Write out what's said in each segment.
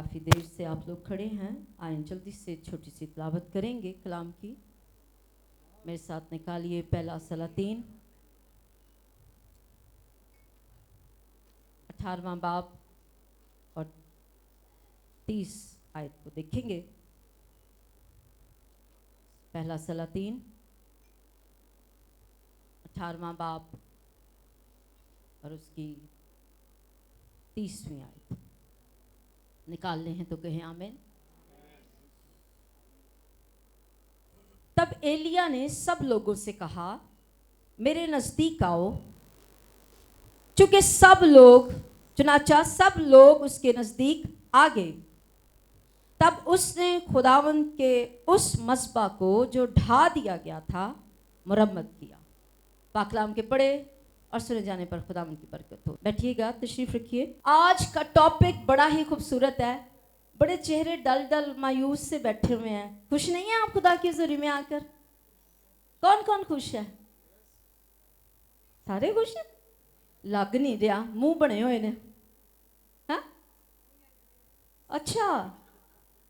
काफ़ी देर से आप लोग खड़े हैं, आए जल्दी से छोटी सी तिलावत करेंगे कलाम की। मेरे साथ निकालिए पहला सलातीन 18वां बाब और 30 आयत को देखेंगे। पहला सलातीन 18वां बाब और उसकी 30वीं आयत निकालने हैं तो कहें आमीन। तब एलिया ने सब लोगों से कहा, मेरे नजदीक आओ। चूंकि सब लोग उसके नजदीक आ गए। तब उसने खुदावंद के उस मस्बा को जो ढा दिया गया था मुरम्मत किया। पाकलाम के पढ़े और सुने जाने पर खुदावंद की बरकत हो। बैठिएगा, तशरीफ रखिए। आज का टॉपिक बड़ा ही खूबसूरत है। बड़े चेहरे डल डल मायूस से बैठे हुए हैं। खुश नहीं है आप खुदा के ज़रिए में आकर? कौन कौन खुश है? सारे खुश हैं? लग नहीं रहा, मुंह बने हुए ने। हाँ, अच्छा,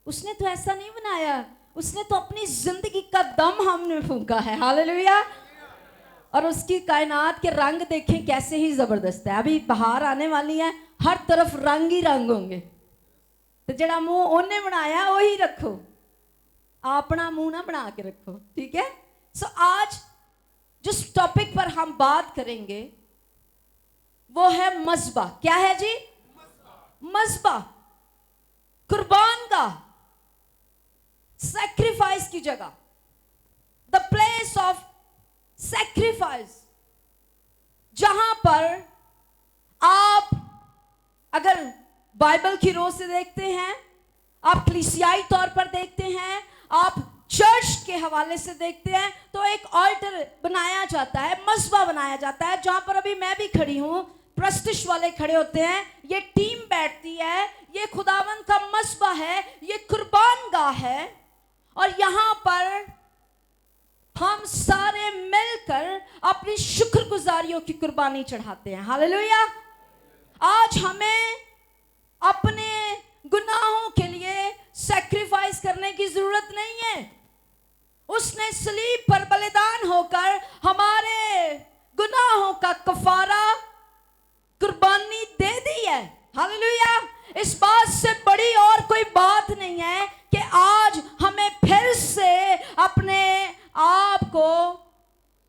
उसने तो ऐसा नहीं बनाया, उसने तो अपनी जिंदगी का दम हमने फूंका है। हालेलुया। और उसकी कायनात के रंग देखें कैसे ही जबरदस्त है। अभी बाहर आने वाली है, हर तरफ रंग ही रंग होंगे। तो जड़ा मुंह उन्हें बनाया वही रखो, अपना मुंह ना बना के रखो, ठीक है। सो आज जिस टॉपिक पर हम बात करेंगे वो है मस्बा। क्या है जी? मस्बा, कुर्बान गाह, सैक्रिफाइस की जगह, द प्लेस ऑफ सैक्रिफाइस, जहां पर आप अगर बाइबल की रो से देखते हैं, आप कलीसियाई तौर पर देखते हैं, आप चर्च के हवाले से देखते हैं, तो एक ऑल्टर बनाया जाता है, मस्बा बनाया जाता है, जहां पर अभी मैं भी खड़ी हूं, प्रस्टिश वाले खड़े होते हैं, ये टीम बैठती है, ये खुदावंद का मस्बा है, ये कुर्बान गाह है। और यहां पर हम सारे मिलकर अपनी शुक्रगुजारियों की कुर्बानी चढ़ाते हैं। हालेलुया। आज हमें अपने गुनाहों के लिए सैक्रिफाइस करने की जरूरत नहीं है। उसने सलीब पर बलिदान होकर हमारे गुनाहों का कफारा, कुर्बानी दे दी है। हालेलुया। इस बात से बड़ी और कोई बात नहीं है कि आज हमें फिर से अपने आप को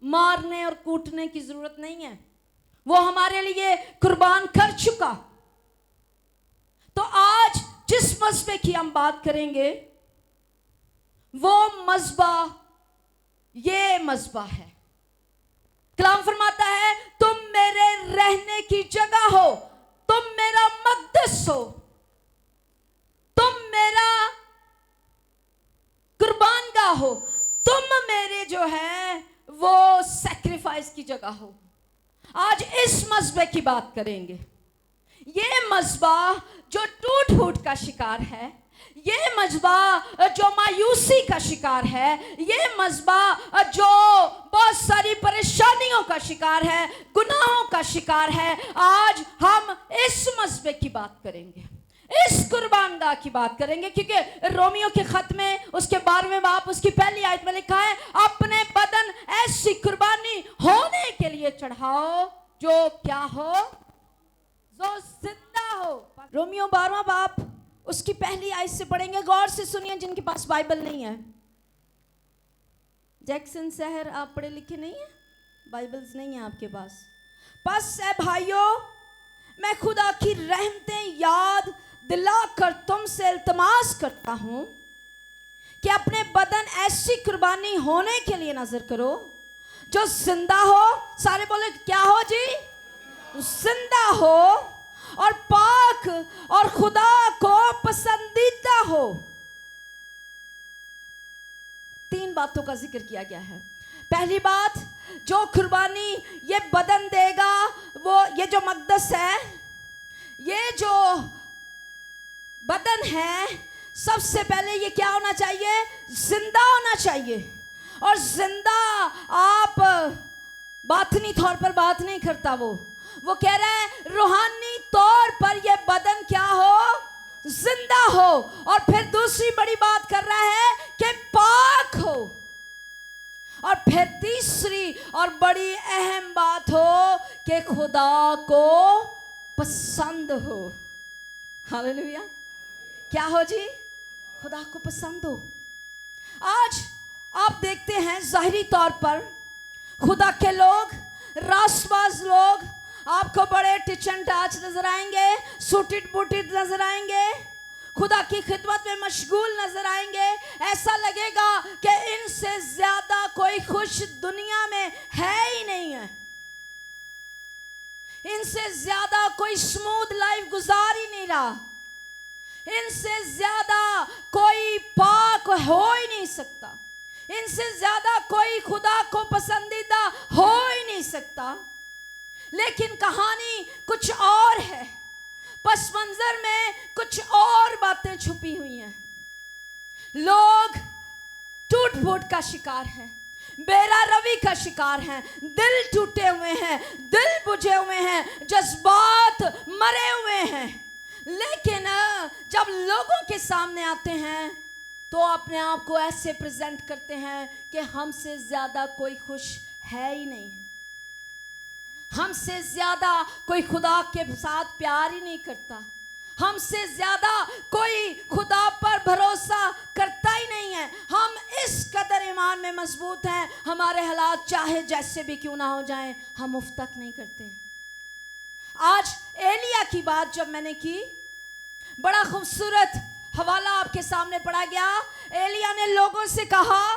मारने और कूटने की जरूरत नहीं है। वो हमारे लिए कुर्बान कर चुका। तो आज जिस मस्बे की हम बात करेंगे वो मस्बा, ये मस्बा है। कलाम फरमाता है, तुम मेरे रहने की जगह हो, तुम मेरा मक़दस हो, तुम मेरा कुर्बान गाह हो, तुम मेरे जो है वो सैक्रिफाइस की जगह हो। आज इस मस्बे की बात करेंगे। ये मस्बा जो टूट फूट का शिकार है, ये मस्बा जो मायूसी का शिकार है, ये मस्बा जो बहुत सारी परेशानियों का शिकार है, गुनाहों का शिकार है, आज हम इस मस्बे की बात करेंगे, इस कुर्बान गाह की बात करेंगे। क्योंकि रोमियो के खत में उसके 12वें बाब उसकी पहली आयत में लिखा है, अपने बदन ऐसी कुर्बानी होने के लिए चढ़ाओ जो क्या हो, जो जिंदा हो। रोमियो 12वां बाब उसकी पहली आयत से पढ़ेंगे। गौर से सुनिए जिनके पास बाइबल नहीं है। जैक्सन शहर आप पढ़े लिखे नहीं है, बाइबल्स नहीं है आपके पास। बस है भाइयों, मैं खुदा की रहमतें याद दिलाकर तुमसे इल्तमास करता हूं कि अपने बदन ऐसी कुर्बानी होने के लिए नजर करो जो जिंदा हो। सारे बोले क्या हो जी? जिंदा हो और पाक और खुदा को पसंदीदा हो। 3 बातों का जिक्र किया गया है। पहली बात, जो कुर्बानी ये बदन देगा, वो ये जो मक़दस है, ये जो बदन है, सबसे पहले ये क्या होना चाहिए? जिंदा होना चाहिए। और जिंदा आप बातनी तौर पर बात नहीं करता, वो कह रहा है रूहानी तौर पर ये बदन क्या हो? जिंदा हो, और फिर दूसरी बड़ी बात कर रहा है कि पाक हो, और फिर तीसरी और बड़ी अहम बात हो कि खुदा को पसंद हो। हालेलुया। क्या हो जी? खुदा को पसंद हो। आज आप देखते हैं जाहिरी तौर पर खुदा के लोग, रासबाज लोग आपको बड़े टिचन टाच नजर आएंगे, सूटिड बूटिड नजर आएंगे, खुदा की खिदमत में मशगूल नजर आएंगे। ऐसा लगेगा कि इनसे ज्यादा कोई खुश दुनिया में है ही नहीं है, इनसे ज्यादा कोई स्मूथ लाइफ गुजार ही नहीं रहा, इनसे ज्यादा कोई पाक हो ही नहीं सकता, इनसे ज्यादा कोई खुदा को पसंदीदा हो ही नहीं सकता। लेकिन कहानी कुछ और है, पस मंजर में कुछ और बातें छुपी हुई हैं। लोग टूट फूट का शिकार हैं, बेरा रवि का शिकार हैं, दिल टूटे हुए हैं, दिल बुझे हुए हैं, जज्बात मरे हुए हैं। लेकिन जब लोगों के सामने आते हैं तो अपने आप को ऐसे प्रेजेंट करते हैं कि हमसे ज्यादा कोई खुश है ही नहीं, हमसे ज्यादा कोई खुदा के साथ प्यार ही नहीं करता, हमसे ज्यादा कोई खुदा पर भरोसा करता ही नहीं है। हम इस कदर ईमान में मजबूत हैं, हमारे हालात चाहे जैसे भी क्यों ना हो जाएं, हम उफ तक नहीं करते। आज एलिया की बात जब मैंने की, बड़ा खूबसूरत हवाला आपके सामने पढ़ा गया। एलिया ने लोगों से कहा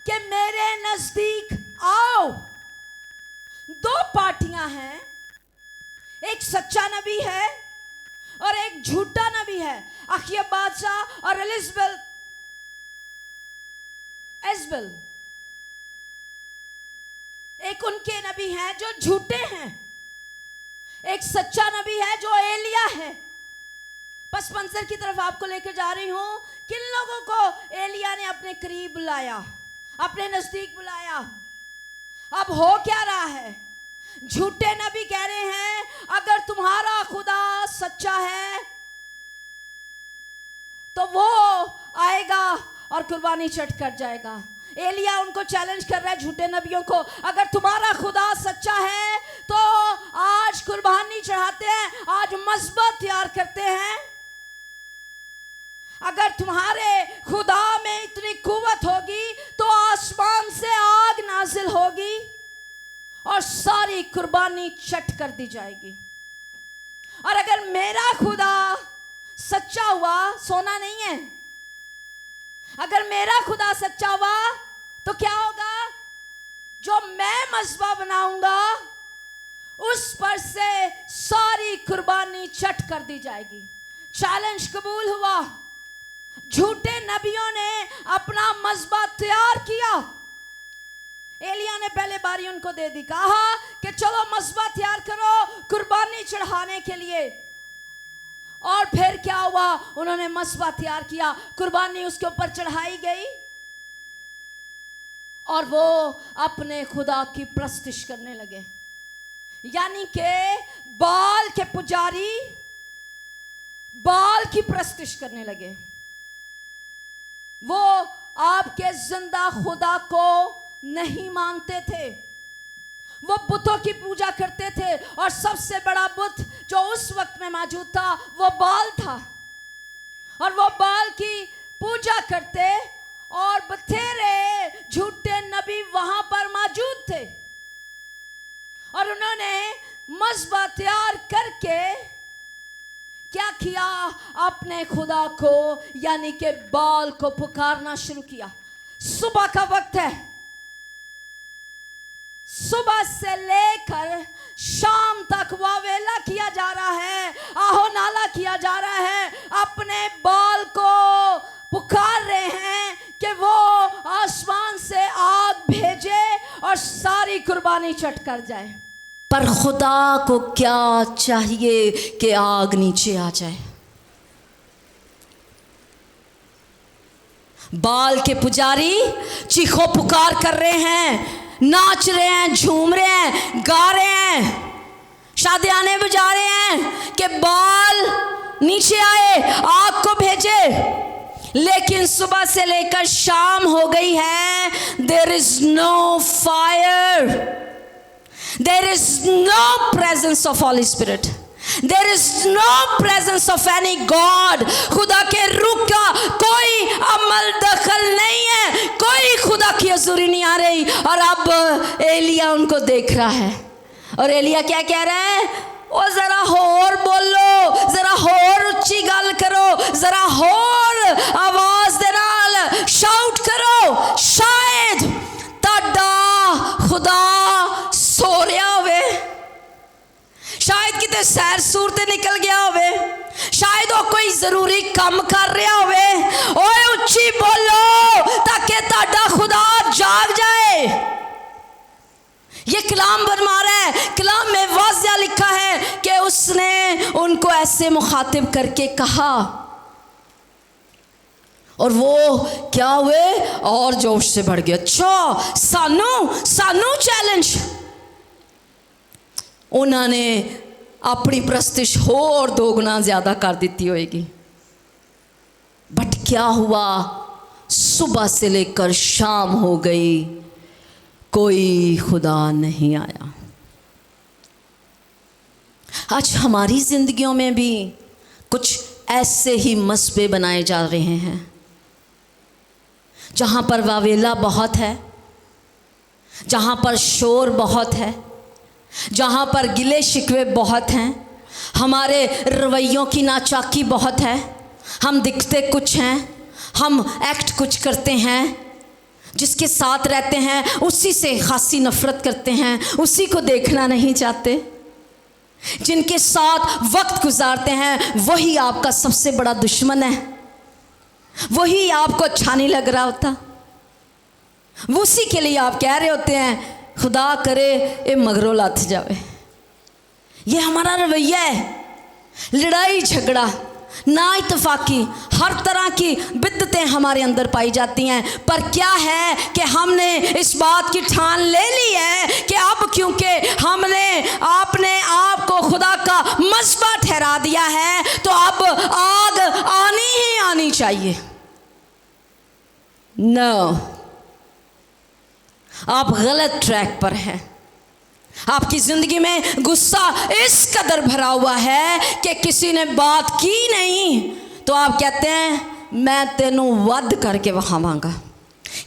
कि मेरे नजदीक आओ। दो पार्टियां हैं, एक सच्चा नबी है और एक झूठा नबी है। अखिया बादशाह और एलिजबेल एक उनके नबी हैं जो झूठे हैं, एक सच्चा नबी है जो एलिया है। पस मंजर की तरफ आपको लेकर जा रही हूं। किन लोगों को एलिया ने अपने करीब बुलाया, अपने नजदीक बुलाया? अब हो क्या रहा है? झूठे नबी कह रहे हैं अगर तुम्हारा खुदा सच्चा है तो वो आएगा और कुर्बानी चढ़ कर जाएगा। एलिया उनको चैलेंज कर रहा है, झूठे नबियों को, अगर तुम्हारा खुदा सच्चा है तो आज कुर्बानी चढ़ाते हैं, आज मज़बत तैयार करते हैं। अगर तुम्हारे खुदा में इतनी कुव्वत होगी तो आसमान से आग नाजिल होगी और सारी कुर्बानी चट कर दी जाएगी। और अगर मेरा खुदा सच्चा हुआ, सोना नहीं है, अगर मेरा खुदा सच्चा हुआ तो क्या होगा? जो मैं मज़बा बनाऊंगा उस पर से सारी कुर्बानी चट कर दी जाएगी। चैलेंज कबूल हुआ। झूठे नबियों ने अपना मज़बा तैयार किया। एलिया ने पहले बारी उनको दे दी, कहा कि चलो मज़बा तैयार करो कुर्बानी चढ़ाने के लिए। और फिर क्या हुआ? उन्होंने मज़बा तैयार किया, कुर्बानी उसके ऊपर चढ़ाई गई और वो अपने खुदा की प्रस्तिश करने लगे। यानी कि बाल के पुजारी बाल की प्रस्तिश करने लगे। वो आपके जिंदा खुदा को नहीं मानते थे, वो बुतों की पूजा करते थे और सबसे बड़ा बुत जो उस वक्त में मौजूद था वो बाल था। और वो बाल की पूजा करते और बथेरे झूठे नबी वहां पर मौजूद थे और उन्होंने मज़बा तैयार करके क्या किया? अपने खुदा को यानी कि बाल को पुकारना शुरू किया। सुबह का वक्त है, सुबह से लेकर शाम तक वावेला किया जा रहा है, आहो नाला किया जा रहा है, अपने बाल को पुकार रहे हैं कि वो आसमान से आग भेजे और सारी कुर्बानी चट कर जाए। पर खुदा को क्या चाहिए कि आग नीचे आ जाए। बाल के पुजारी चीखो पुकार कर रहे हैं, नाच रहे हैं, झूम रहे हैं, गा रहे हैं, शादियाने बजा रहे हैं कि बाल नीचे आए, आग को भेजे, लेकिन सुबह से लेकर शाम हो गई है, there is no fire, there is no presence of Holy Spirit, there is no presence of any God. खुदा के रूह का कोई अमल दखल नहीं है, कोई खुदा की हजूरी नहीं आ रही। और अब एलिया उनको देख रहा है, और एलिया क्या कह रहा है, ओ जरा होर बोलो, जरा होर उच्ची गल करो, जरा होर आवाज दे नाल शाउट करो, शायद ताड़ा खुदा सो रहा होवे, शायद किते सैर सूर ते निकल गया होवे, शायद वो कोई जरूरी काम कर रहा होवे। ओए उच्ची बोलो ताकि ताड़ा खुदा जाग जाए। ये कलाम फरमा रहा है, कलाम में वाज़िया लिखा है कि उसने उनको ऐसे मुखातिब करके कहा, और वो क्या हुए, और जोश से बढ़ गया। अच्छा सानू चैलेंज। उन्होंने अपनी प्रस्तिश होर दोगुना ज्यादा कर दी होएगी। बट क्या हुआ, सुबह से लेकर शाम हो गई, कोई खुदा नहीं आया। आज हमारी जिंदगियों में भी कुछ ऐसे ही मसबे बनाए जा रहे हैं, जहाँ पर वावेला बहुत है, जहाँ पर शोर बहुत है, जहाँ पर गिले शिकवे बहुत हैं, हमारे रवैयों की नाचाकी बहुत है, हम दिखते कुछ हैं, हम एक्ट कुछ करते हैं, जिसके साथ रहते हैं उसी से खासी नफरत करते हैं, उसी को देखना नहीं चाहते, जिनके साथ वक्त गुजारते हैं वही आपका सबसे बड़ा दुश्मन है, वही आपको अच्छा नहीं लग रहा होता, उसी के लिए आप कह रहे होते हैं खुदा करे ये मगरों लथ जावे। ये हमारा रवैया है, लड़ाई झगड़ा, ना इत्तेफाकी, हर तरह की बिद्दतें हमारे अंदर पाई जाती हैं। पर क्या है कि हमने इस बात की ठान ले ली है कि अब क्योंकि हमने आपने आप को खुदा का मज़बा ठहरा दिया है, तो अब आग आनी ही आनी चाहिए। नो, आप गलत ट्रैक पर हैं। आपकी ज़िंदगी में गुस्सा इस कदर भरा हुआ है कि किसी ने बात की नहीं तो आप कहते हैं मैं तेनू वध करके वहावांगा।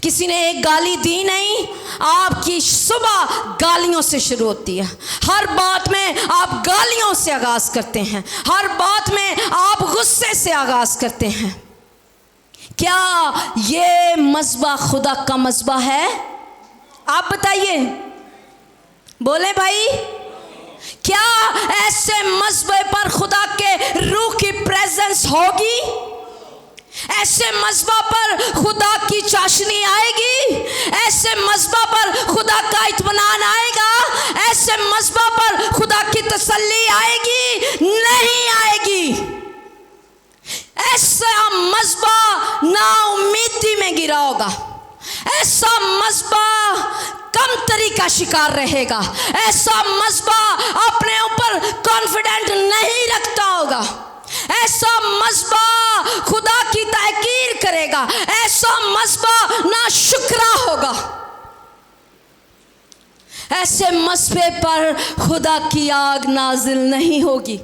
किसी ने एक गाली दी नहीं, आपकी सुबह गालियों से शुरू होती है। हर बात में आप गालियों से आगाज़ करते हैं, हर बात में आप गुस्से से आगाज़ करते हैं। क्या ये मज़बा खुदा का मज़बा है? आप बताइए, बोले भाई, क्या ऐसे मज़बे पर खुदा के रूह की प्रेजेंस होगी? ऐसे मज़बा पर खुदा की चाशनी आएगी? ऐसे मज़बा पर खुदा का इत्मीनान आएगा? ऐसे मज़बा पर खुदा की तसल्ली आएगी? नहीं आएगी। ऐसा मज़बा नाउमीदी में गिरा होगा, ऐसा मज़बा कमतरी का शिकार रहेगा, ऐसा मज़बा अपने ऊपर कॉन्फिडेंट नहीं रखता होगा, ऐसा मज़बा खुदा की तहकीर करेगा, ऐसा मज़बा नाशुक्रा होगा। ऐसे मज़बे पर खुदा की आग नाजिल नहीं होगी।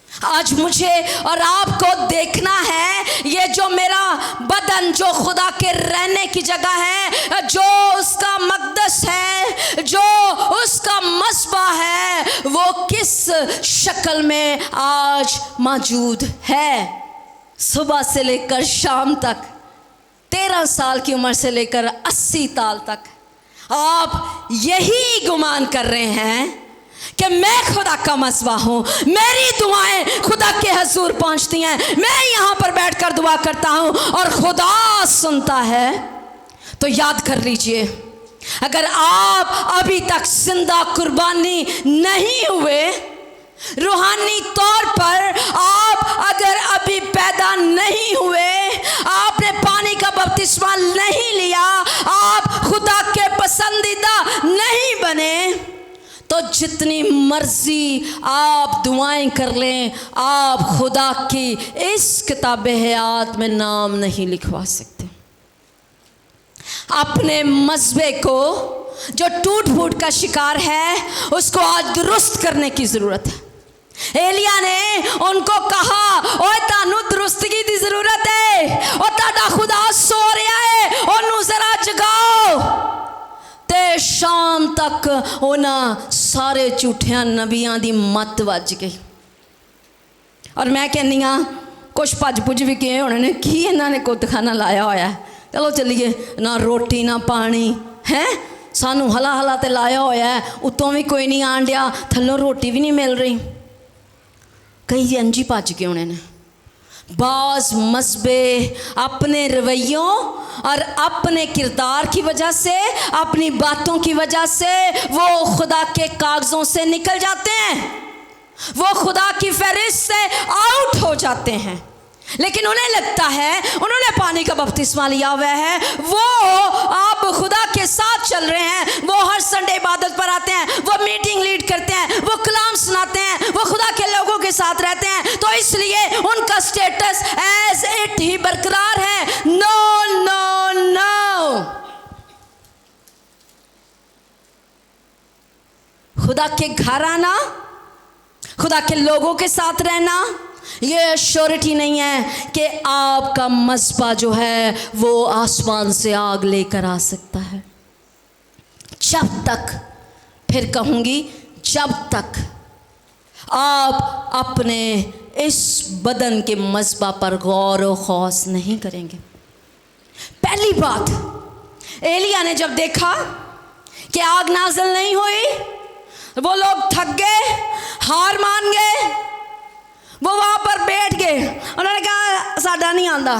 आज मुझे और आपको देखना है, ये जो मेरा बदन जो खुदा के रहने की जगह है, जो उसका मक़दस है, जो उसका मज़बा है, वो किस शक्ल में आज मौजूद है। सुबह से लेकर शाम तक, 13 साल की उम्र से लेकर 80 साल तक आप यही गुमान कर रहे हैं कि मैं खुदा का मज़बा हूँ, मेरी दुआएं खुदा के हजूर पहुँचती हैं, मैं यहाँ पर बैठकर दुआ करता हूँ और खुदा सुनता है। तो याद कर लीजिए, अगर आप अभी तक जिंदा कुर्बानी नहीं हुए, रूहानी तौर पर आप अगर अभी पैदा नहीं हुए, आपने पानी का बपतिस्मा नहीं लिया, आप खुदा के पसंदीदा नहीं बने, तो तो जितनी मर्जी आप दुआएं कर लें, आप खुदा की इस किताब हयात में नाम नहीं लिखवा सकते। अपने मजबे को जो टूट फूट का शिकार है उसको आज दुरुस्त करने की ज़रूरत है। एलिया ने उनको कहा, ओए तानू दुरुस्तगी की जरूरत है, और ताड़ा खुदा सो रहा है, ओनू जरा जगाओ। ते शाम तक उन्हां सारे झूठिया नबियां दी मत वज गई। और मैं कहनी हाँ कुछ भज भुज भी गए होने ने, की इन्हों ने कुतखाना लाया होया, चलो चलिए, ना रोटी ना पानी है, सानू हला हला ते लाया होया है, उतों भी कोई नहीं आन दिया, थल्लों रोटी भी नहीं मिल रही। कई अंजी भज गए होने ने। बाज मजबे अपने रवैयों और अपने किरदार की वजह से, अपनी बातों की वजह से वो खुदा के कागज़ों से निकल जाते हैं, वो खुदा की फहरिस्त से आउट हो जाते हैं। लेकिन उन्हें लगता है उन्होंने पानी का बपतिस्मा लिया हुआ है, वो आप खुदा के साथ चल रहे हैं, वो हर संडे इबादत पर आते हैं, वो मीटिंग लीड करते हैं, वो कलाम सुनाते हैं, वो खुदा के लोगों के साथ रहते हैं, तो इसलिए उनका स्टेटस एज इट ही बरकरार है। नो नो नो, खुदा के घर आना, खुदा के लोगों के साथ रहना, ये श्योरिटी नहीं है कि आपका मज़बा जो है वो आसमान से आग लेकर आ सकता है। जब तक, फिर कहूँगी, जब तक आप अपने इस बदन के मज़बा पर गौर व खौस नहीं करेंगे। पहली बात, एलिया ने जब देखा कि आग नाज़िल नहीं हुई, वो लोग थक गए, हार मान गए, वो वहाँ पर बैठ गए। उन्होंने कहा साडा नहीं आंदा।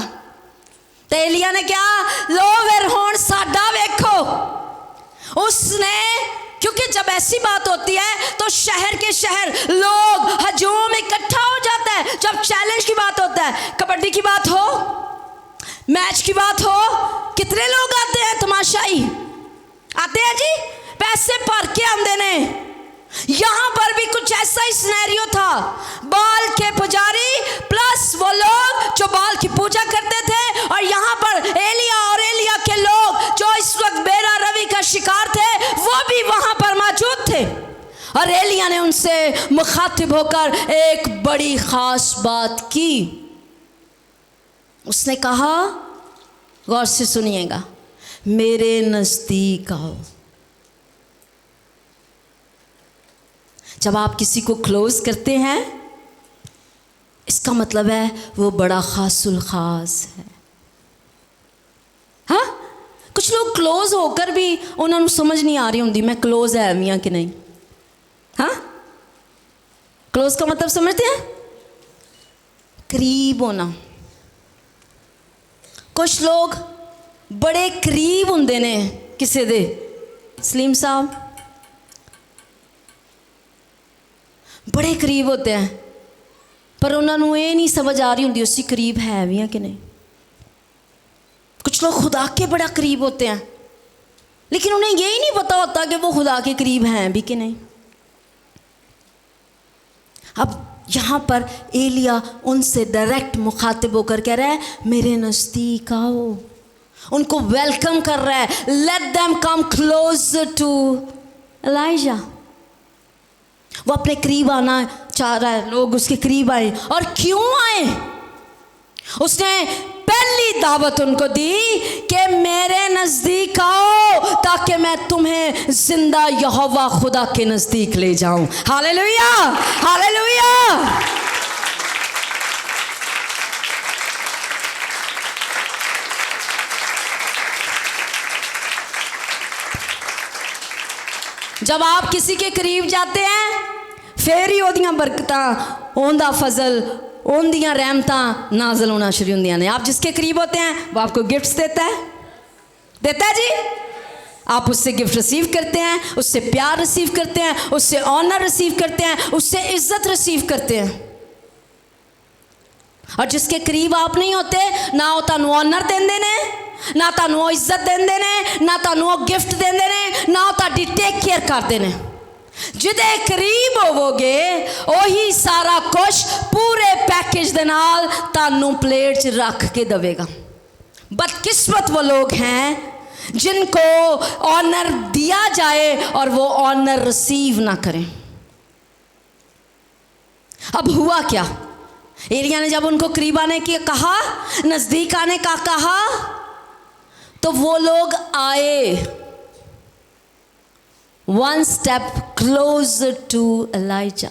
तो एलिया ने कहा लो फिर हुण साडा वेखो। उसने, क्योंकि जब ऐसी बात होती है तो शहर के शहर लोग हजूम इकट्ठा हो जाता है। जब चैलेंज की बात होता है, कबड्डी की बात हो, मैच की बात हो, कितने लोग आते हैं, तमाशाई आते हैं जी, पैसे भर के आंदे ने। यहाँ पर भी कुछ ऐसा ही सिनेरियो था, बाल के पुजारी प्लस वो लोग जो बाल की पूजा करते थे, और यहाँ पर एलिया और एलिया के लोग जो इस वक्त बेरा रवि का शिकार थे, वो भी वहाँ पर मौजूद थे। और एलिया ने उनसे मुखातिब होकर एक बड़ी ख़ास बात की। उसने कहा, गौर से सुनिएगा, मेरे नज़दीक आओ। जब आप किसी को क्लोज करते हैं, इसका मतलब है वो बड़ा खासुल खास है। हाँ, कुछ लोग क्लोज होकर भी उन्होंने समझ नहीं आ रही होंगी मैं क्लोज है मियाँ कि नहीं। हाँ, क्लोज का मतलब समझते हैं, करीब होना। कुछ लोग बड़े करीब होंगे ने किसी दे। सलीम साहब बड़े करीब होते हैं, पर उन्होंने ये नहीं समझ आ रही होंगी उसी करीब है भी कि नहीं। कुछ लोग खुदा के बड़ा करीब होते हैं, लेकिन उन्हें यही नहीं पता होता कि वो खुदा के करीब हैं भी कि नहीं। अब यहाँ पर एलिया उनसे डायरेक्ट मुखातिब होकर कह रहा है, मेरे नज़दीक आओ। उनको वेलकम कर रहा है, let them come closer to Elijah. वो अपने करीब आना चाह रहा है, लोग उसके करीब आए। और क्यों आए? उसने पहली दावत उनको दी कि मेरे नज़दीक आओ ताकि मैं तुम्हें जिंदा यहोवा खुदा के नज़दीक ले जाऊं। Hallelujah, hallelujah. जब आप किसी के करीब जाते हैं, फिर ही ओदियां बरकतां, ओंदा फजल, ओंदियां रहमतां नाज़िल होना शुरू होंदियां ने। आप जिसके करीब होते हैं वो आपको गिफ्ट्स देता है जी। आप उससे गिफ्ट रिसीव करते हैं, उससे प्यार रिसीव करते हैं, उससे ऑनर रिसीव करते हैं, उससे इज्जत रिसीव करते हैं। और जिसके करीब आप नहीं होते, ना वो तुहानू ऑनर देंदे ने, ना तुहानू वो इज्जत देंदे ने, ना तुहानू वो गिफ्ट देंदे ने, ना वो तुहाडी टेक केयर करते हैं। ਜਿਹਦੇ ਕਰੀਬ ਹੋਵੋਗੇ ਉਹੀ ਸਾਰਾ ਕੁਝ ਪੂਰੇ ਪੈकेज ਦੇ ਨਾਲ ਤੁਹਾਨੂੰ ਪਲੇਟ 'ਚ ਰੱਖ ਕੇ ਦੇਵੇਗਾ। बदकिस्मत वो लोग हैं जिनको ऑनर दिया जाए और वो ऑनर रिसीव ना करें। अब हुआ क्या, एलिया ने जब उनको करीब आने की कहा, नजदीक आने का कहा, तो वो लोग आए one step closer to Elijah.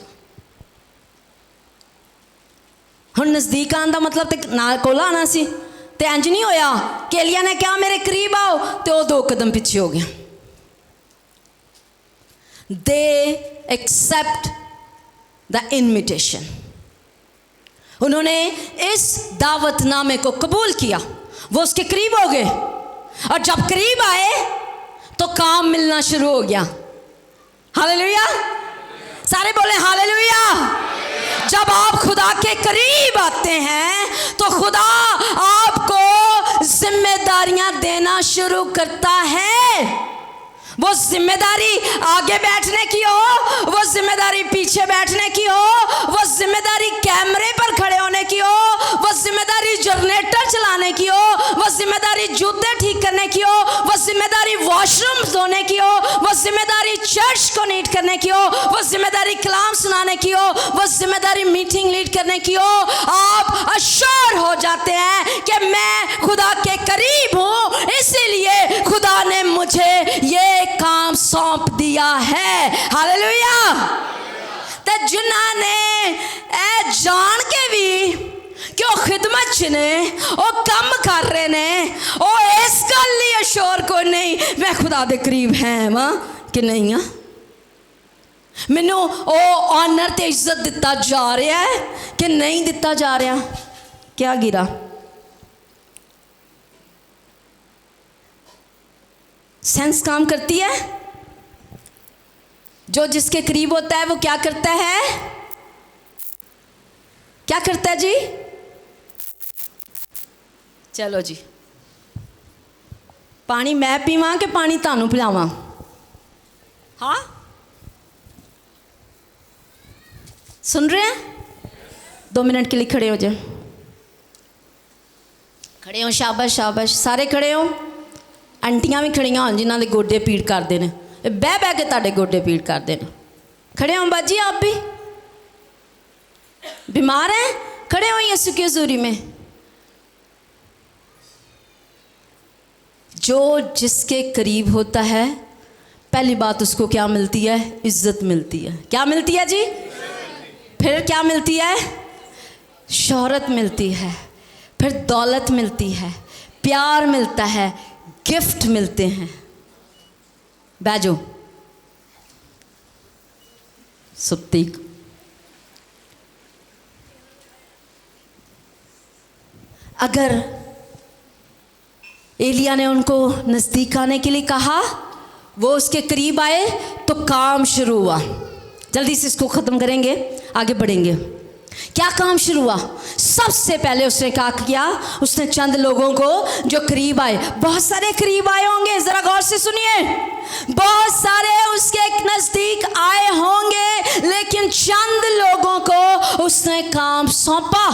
हुण नजदीक आने का मतलब तो नाल कोल आना सी, तो इंज नहीं होया कि एलिया ने कहा मेरे करीब आओ तो वो 2 कदम पीछे हो गया। दे एक्सेप्ट द इन्विटेशन, उन्होंने इस दावतनामे को कबूल किया, वो उसके करीब हो गए और जब करीब आए तो काम मिलना शुरू हो गया। हालेलुया, सारे बोले हालेलुया। जब आप खुदा के करीब आते हैं तो खुदा आपको जिम्मेदारियां देना शुरू करता है। वो जिम्मेदारी आगे बैठने की हो, वो जिम्मेदारी पीछे बैठने की हो, वो जिम्मेदारी कैमरे पर खड़े होने की हो, वो जिम्मेदारी जनरेटर चलाने की हो, वो जिम्मेदारी जूते ठीक करने की हो, वो जिम्मेदारी वॉशरूम धोने की हो, वो जिम्मेदारी चर्च को नीट करने की हो, वो जिम्मेदारी कलाम सुनाने की हो, वो जिम्मेदारी मीटिंग लीड करने की हो। आप अश्योर हो जाते हैं कि मैं खुदा के करीब हूँ, इसीलिए खुदा ने मुझे ये काम सौंप दिया है। हालेलुया। ते जिन्होंने ए जान के भी कि वो खिदमत च ने, वो कम कर रहे ने, वो इस गल लिए अश्योर को नहीं मैं खुदा दे करीब है वां कि नहीं हाँ, मैनू वो ऑनर ते इज्जत दिता जा रहा है कि नहीं दिता जा रहा। क्या गिरा, सेंस काम करती है। जो जिसके करीब होता है वो क्या करता है, क्या करता है जी? चलो जी, पानी मैं पीवां कि पानी तानू पिलावां? हाँ, सुन रहे हैं? 2 मिनट के लिए खड़े हो जाए, खड़े हो, शाबाश शाबाश, सारे खड़े हो। आंटियां भी खड़ियां होन जिन्हां दे गोडे पीड़ करते हैं, बह बह के तुहाडे गोडे पीड़ करते हैं। खड़े हो बाजी, आप भी बीमार हैं? खड़े हो यीशु की हुजूरी में। जो जिसके करीब होता है, पहली बात उसको क्या मिलती है? इज्जत मिलती है। क्या मिलती है जी? फिर क्या मिलती है? शोहरत मिलती है, फिर दौलत मिलती है, प्यार मिलता है, गिफ्ट मिलते हैं। बैजो सुत्तीक, अगर एलिया ने उनको नज़दीक आने के लिए कहा, वो उसके करीब आए तो काम शुरू हुआ। जल्दी से इसको ख़त्म करेंगे, आगे बढ़ेंगे। क्या काम शुरू हुआ? सबसे पहले उसने क्या किया? उसने चंद लोगों को जो करीब आए, बहुत सारे करीब आए होंगे, ज़रा गौर से सुनिए, बहुत सारे उसके नज़दीक आए होंगे, लेकिन चंद लोगों को उसने काम सौंपा।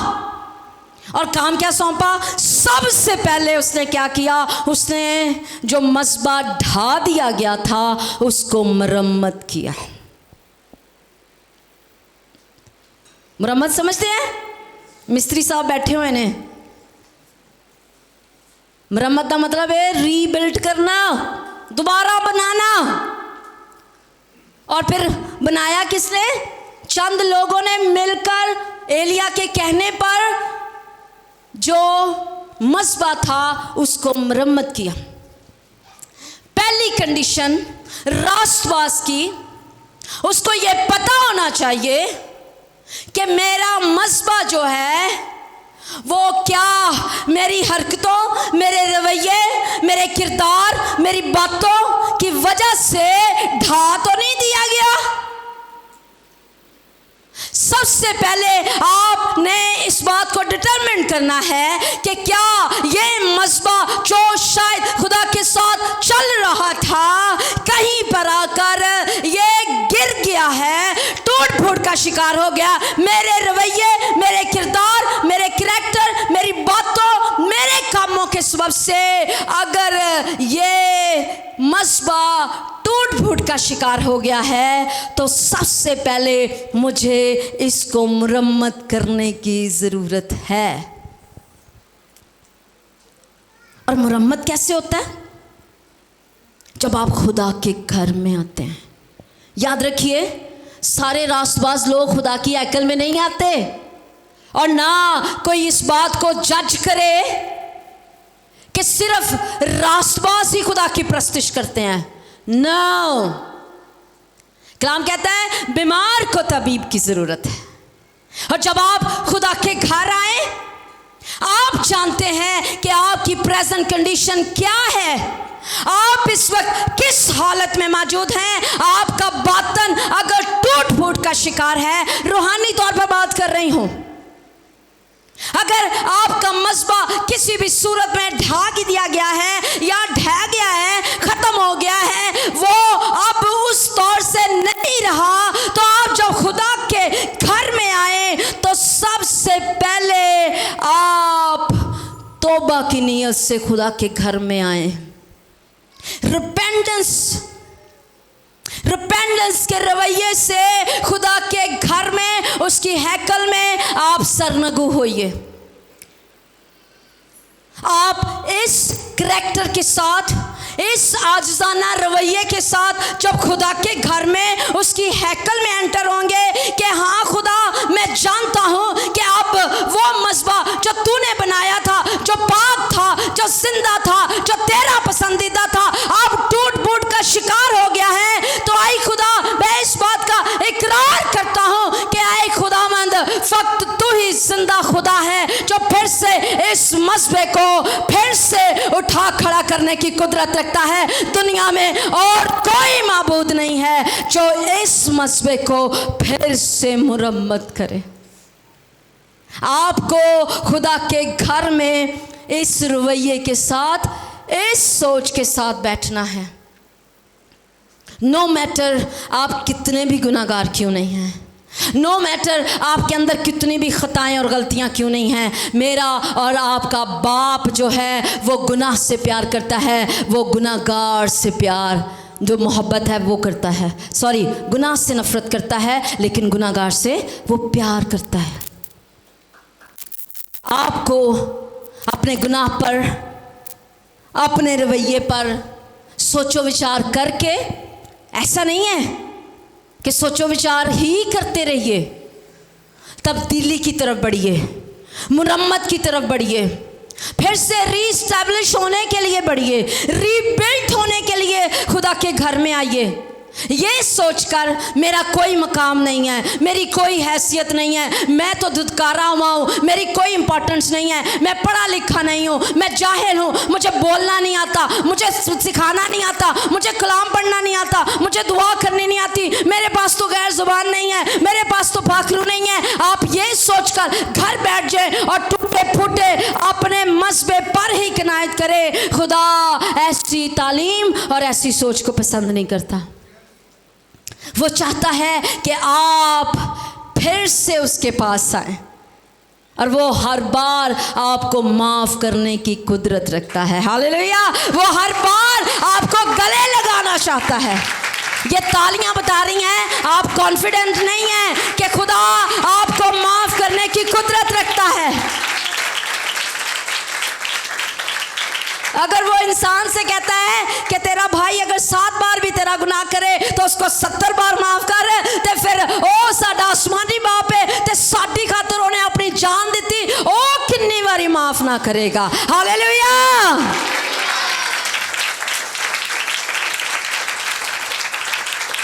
और काम क्या सौंपा? सबसे पहले उसने क्या किया? उसने जो मस्बा ढा दिया गया था उसको मरम्मत किया। मरम्मत समझते हैं? मिस्त्री साहब बैठे हुए ने। मरम्मत का मतलब है रीबिल्ड करना, दोबारा बनाना। और फिर बनाया किसने? चंद लोगों ने मिलकर एलिया के कहने पर जो मस्बा था उसको मरम्मत किया। पहली कंडीशन राष्ट्रवास की, उसको ये पता होना चाहिए कि मेरा मस्बा जो है वो क्या मेरी हरकतों, मेरे रवैये, मेरे किरदार, मेरी बातों की वजह से ढा तो नहीं दिया गया। सबसे पहले आपने इस बात को डिटरमिन करना है कि क्या ये मस्बा जो शायद खुदा के साथ चल रहा था, कहीं पर आकर ये गिर गया है, टूट फूट का शिकार हो गया। मेरे रवैये, मेरे किरदार, मेरे करैक्टर, मेरी बातों, मेरे कामों के सबब से अगर ये मस्बा टूट फूट का शिकार हो गया है तो सबसे पहले मुझे इसको मुरम्मत करने की ज़रूरत है। और मुरम्मत कैसे होता है? जब आप खुदा के घर में आते हैं। याद रखिए, सारे रास्तबाज लोग खुदा की हैकल में नहीं आते, और ना कोई इस बात को जज करे कि सिर्फ रास्तबाज ही खुदा की प्रस्तिश करते हैं। नो, कलाम कहता है बीमार को तबीब की जरूरत है। और जब आप खुदा के घर आए, आप जानते हैं कि आपकी प्रेजेंट कंडीशन क्या है, आप इस वक्त किस हालत में मौजूद हैं। आपका बातन अगर टूट फूट का शिकार है, रूहानी तौर पर बात कर रही हूं, अगर आपका मस्बा किसी भी सूरत में ढा दिया गया है या ढह गया है, खत्म हो गया है, वो अब उस तौर से नहीं रहा, तो आप जब खुदा के घर में आए तो सबसे पहले आप तौबा की नीयत से खुदा के घर में आए। रिपेंटेंस के रवैये से खुदा के घर में, उसकी हैकल में आप सरनगू होइए। आप इस करैक्टर के साथ, इस आजिज़ाना रवैये के साथ जब खुदा के घर में, उसकी हैकल में एंटर होंगे कि हाँ खुदा, मैं जानता हूँ कि अब वो मस्बा जो तूने बनाया था, जो पाक था, जो जिंदा था, जो तेरा पसंदीदा था, अब टूट फूट का शिकार हो गया है। तो आई खुदा, मैं इस बात का इकरार करता हूँ कि आई खुदावंद, फक्त तू ही जिंदा खुदा है जो फिर से इस मस्बे को फिर से उठा खड़ा करने की कुदरत रखता है। दुनिया में और कोई माबूद नहीं है जो इस मस्बे को फिर से मुरम्मत करे। आपको खुदा के घर में इस रवैये के साथ, इस सोच के साथ बैठना है। नो मैटर आप कितने भी गुनाहगार क्यों नहीं हैं, नो मैटर आपके अंदर कितनी भी खताएं और गलतियां क्यों नहीं हैं, मेरा और आपका बाप जो है वो गुनाह से प्यार करता है, वो गुनाहगार से प्यार, जो मोहब्बत है वो करता है। सॉरी, गुनाह से नफरत करता है लेकिन गुनाहगार से वो प्यार करता है। आपको अपने गुनाह पर, अपने रवैये पर सोचो विचार करके, ऐसा नहीं है कि सोचो विचार ही करते रहिए, तब्दीली की तरफ बढ़िए, मुरम्मत की तरफ बढ़िए, फिर से रीस्टैब्लिश होने के लिए बढ़िए, रीबिल्ड होने के लिए खुदा के घर में आइए। ये सोचकर मेरा कोई मकाम नहीं है, मेरी कोई हैसियत नहीं है, मैं तो धुतकारा हुआ हूँ, मेरी कोई इंपॉर्टेंस नहीं है, मैं पढ़ा लिखा नहीं हूँ, मैं जाहिल हूँ, मुझे बोलना नहीं आता, मुझे सिखाना नहीं आता, मुझे कलाम पढ़ना नहीं आता, मुझे दुआ करनी नहीं आती, मेरे पास तो गैर ज़ुबान नहीं है, मेरे पास तो पाखरू नहीं है। आप ये सोचकर घर बैठ जाए और टूटे फूटे अपने मस्बे पर ही किनायत करे। खुदा ऐसी तालीम और ऐसी सोच को पसंद नहीं करता। वो चाहता है कि आप फिर से उसके पास आए, और वो हर बार आपको माफ़ करने की कुदरत रखता है। हालेलुया! वो हर बार आपको गले लगाना चाहता है। ये तालियां बता रही हैं, आप कॉन्फिडेंट नहीं हैं कि खुदा आपको माफ़ करने की कुदरत रखता है। अगर वो इंसान से कहता है कि तेरा भाई अगर 7 बार भी तेरा गुनाह करे तो उसको 70 बार माफ कर, तो फिर ओ साडा आसमानी बाप है ते साडी खातर उन्हें अपनी जान दी, ओ कितनी बारी माफ ना करेगा। हालेलुया!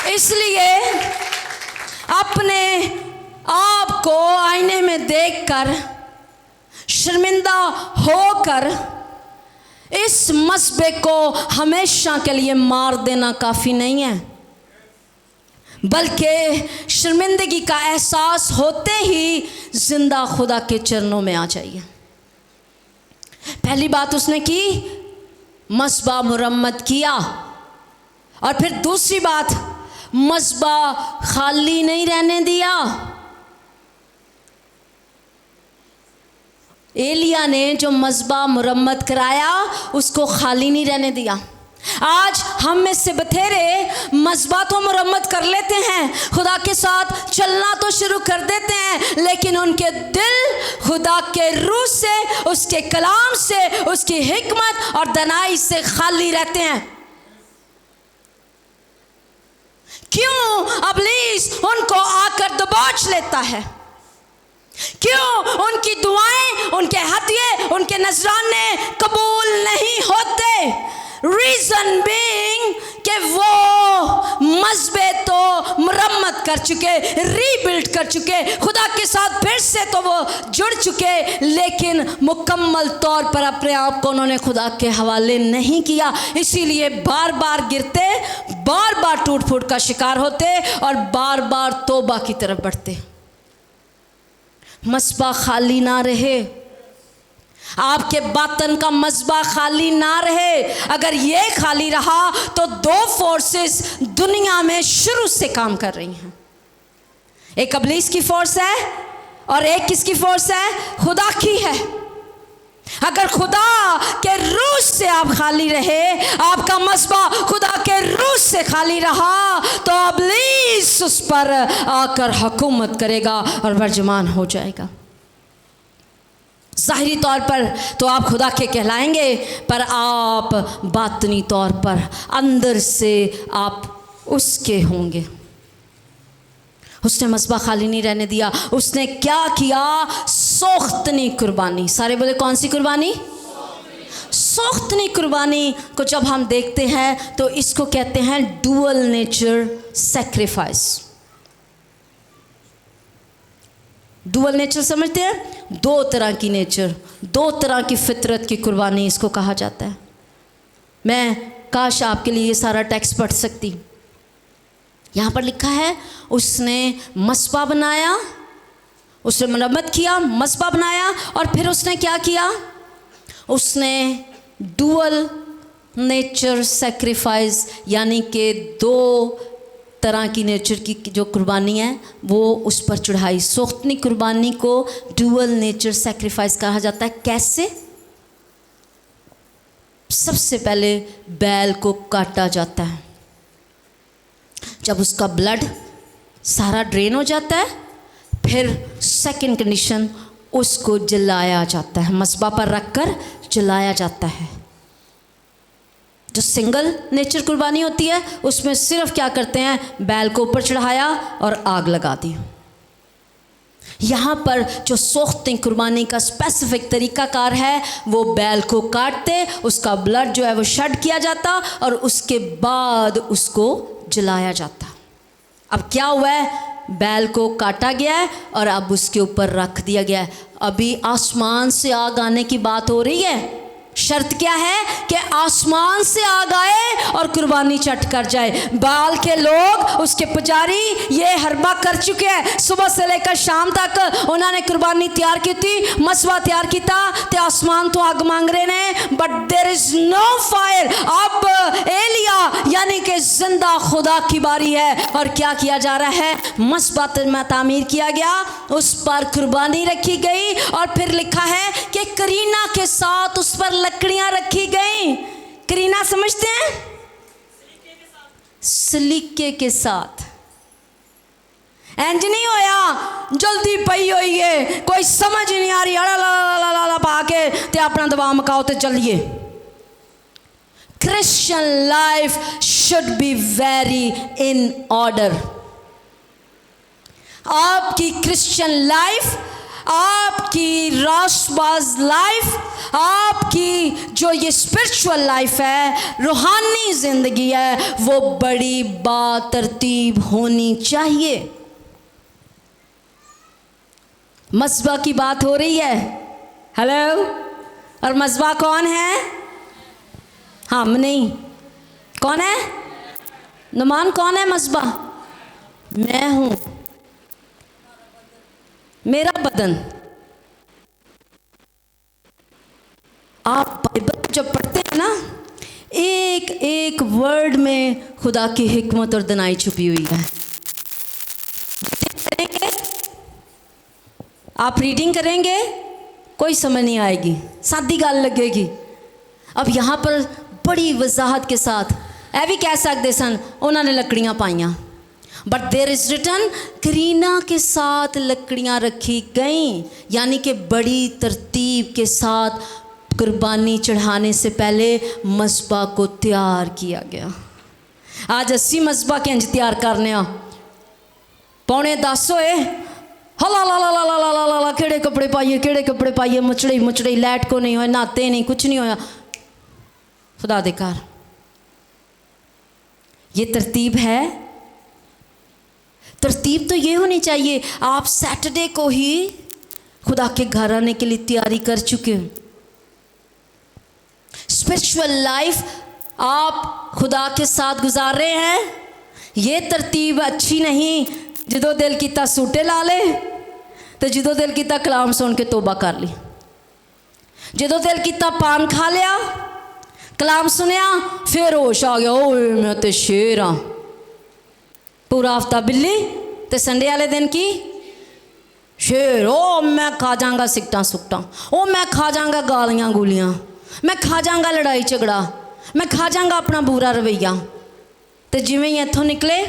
इसलिए अपने आप को आईने में देखकर शर्मिंदा होकर इस मस्बे को हमेशा के लिए मार देना काफ़ी नहीं है, बल्कि शर्मिंदगी का एहसास होते ही जिंदा खुदा के चरणों में आ जाइए। पहली बात उसने की, मस्बा मुरम्मत किया, और फिर दूसरी बात मस्बा खाली नहीं रहने दिया। एलिया ने जो मस्बा मुरम्मत कराया उसको खाली नहीं रहने दिया। आज हम में से बथेरे मस्बा तो मुरम्मत कर लेते हैं, खुदा के साथ चलना तो शुरू कर देते हैं, लेकिन उनके दिल खुदा के रूह से, उसके कलाम से, उसकी हिकमत और दनाई से खाली रहते हैं। क्यों? इब्लीस उनको आकर दबोच लेता है। क्यों? उनकी दुआएं, उनके हदिये, उनके नजराने कबूल नहीं होते। रीजन बीइंग कि वो मस्बे तो मुरम्मत कर चुके, रीबिल्ड कर चुके, खुदा के साथ फिर से तो वो जुड़ चुके, लेकिन मुकम्मल तौर पर अपने आप को उन्होंने खुदा के हवाले नहीं किया। इसीलिए बार बार गिरते, बार बार टूट फूट का शिकार होते और बार बार तौबा की तरफ बढ़ते। मस्बा खाली ना रहे, आपके बातन का मस्बा खाली ना रहे। अगर ये खाली रहा तो दो फोर्सेस दुनिया में शुरू से काम कर रही हैं। एक इब्लीस की फोर्स है और एक किसकी फोर्स है? खुदा की है। अगर खुदा के रूह से आप खाली रहे, आपका मस्बा खुदा के रूह से खाली रहा, तो इब्लीस उस पर आकर हुकूमत करेगा और वर्जमान हो जाएगा। ज़ाहिरी तौर पर तो आप खुदा के कहलाएंगे, पर आप बातनी तौर पर अंदर से आप उसके होंगे। उसने मस्बा खाली नहीं रहने दिया। उसने क्या किया? सोख्तनी कुर्बानी। सारे बोले कौन सी कुर्बानी? सोख्तनी कुर्बानी को जब हम देखते हैं तो इसको कहते हैं dual nature sacrifice. Dual nature समझते हैं? दो तरह की नेचर, दो तरह की फितरत की कुर्बानी इसको कहा जाता है। मैं काश आपके लिए ये सारा टेक्स्ट पढ़ सकती। यहाँ पर लिखा है उसने मस्बा बनाया, उसने मरम्मत किया, मस्बा बनाया, और फिर उसने क्या किया? उसने डुअल नेचर सैक्रिफाइस, यानी कि दो तरह की नेचर की जो कुर्बानी है वो उस पर चढ़ाई। सोख्तनी कुर्बानी को डुअल नेचर सैक्रिफाइस कहा जाता है। कैसे? सबसे पहले बैल को काटा जाता है, जब उसका ब्लड सारा ड्रेन हो जाता है, फिर सेकंड कंडीशन उसको जलाया जाता है, मस्बा पर रखकर जलाया जाता है। जो सिंगल नेचर कुर्बानी होती है उसमें सिर्फ क्या करते हैं? बैल को ऊपर चढ़ाया और आग लगा दी। यहाँ पर जो सोख्तनी कुर्बानी का स्पेसिफिक तरीकाकार है, वो बैल को काटते, उसका ब्लड जो है वो शेड किया जाता और उसके बाद उसको जलाया जाता। अब क्या हुआ है? बैल को काटा गया है और अब उसके ऊपर रख दिया गया है। अभी आसमान से आग आने की बात हो रही है। शर्त क्या है? कि आसमान से आग आए और कुर्बानी चट कर जाए। बाल के लोग, उसके पुजारी ये हरबा कर चुके हैं। सुबह से लेकर शाम तक उन्होंने कुर्बानी तैयार की थी, मसवा तैयार किया, ते आसमान तो आग मांग रहे ने, but there is no fire. अब एलिया यानी कि जिंदा खुदा की बारी है और क्या किया जा रहा है? मसबा में तामीर किया गया, उस पर कुर्बानी रखी गई और फिर लिखा है कि करीना के साथ उस पर लकड़ियां रखी गई। करीना समझते हैं? सलीके के साथ। इंज नहीं होया जल्दी पई हुई है, कोई समझ नहीं आ रही, अड़ा ला ला ला ला पा के ते अपना दबा मकाओ ते चलिए। Christian life should be very in order. आपकी क्रिश्चियन लाइफ, आपकी रासबाज लाइफ, आपकी जो ये स्पिरिचुअल लाइफ है, रूहानी जिंदगी है, वो बड़ी बातरतीब होनी चाहिए। मस्बा की बात हो रही है, हेलो, और मस्बा कौन है? हम नहीं। कौन है? नुमान कौन है मस्बा? मैं हूं, मेरा बदन। आप बाइबल जब पढ़ते हैं ना, एक एक वर्ड में खुदा की हिकमत और दनाई छुपी हुई है। आप रीडिंग करेंगे कोई समझ नहीं आएगी, सादी गल लगेगी। अब यहाँ पर बड़ी वजाहत के साथ यह भी कह सकते सन उन्होंने लकड़ियाँ पाइयाँ, but there is written Kareena के साथ लकड़ियाँ रखी गईं, यानी कि बड़ी तरतीब के साथ कुर्बानी चढ़ाने से पहले मस्बा को तैयार किया गया। आज अस्सी मस्बा के अंज तैयार करने 9:45 होए, हला ला ला ला ला ला ला ला केड़े कपड़े पाइए मुचड़े लाइट को नहीं होए, नहाते नहीं, कुछ नहीं होया। खुदा दे घर ये तरतीब है। तरतीब तो ये होनी चाहिए, आप सैटरडे को ही खुदा के घर आने के लिए तैयारी कर चुके हो। स्पिरिचुअल लाइफ आप खुदा के साथ गुजार रहे हैं। ये तरतीब अच्छी नहीं, जो दिल किता सूटे ला ले, तो जो दिल किता कलाम सुन के तोबा कर ली, जो दिल किता पान खा लिया, कलाम सुनिया, फिर होश आ गया, ओए मैं तो शेर हाँ। पूरा हफ्ता बिल्ली, तो संडे वाले दिन की शेर। ओ मैं खा जाऊंगा सिकटा सुकटा, ओ मैं खा जाऊंगा गालियाँ गुलियाँ, मैं खा जाऊंगा लड़ाई झगड़ा, मैं खा जाऊंगा अपना बुरा रवैया। तो जिमें ही इत्थों निकले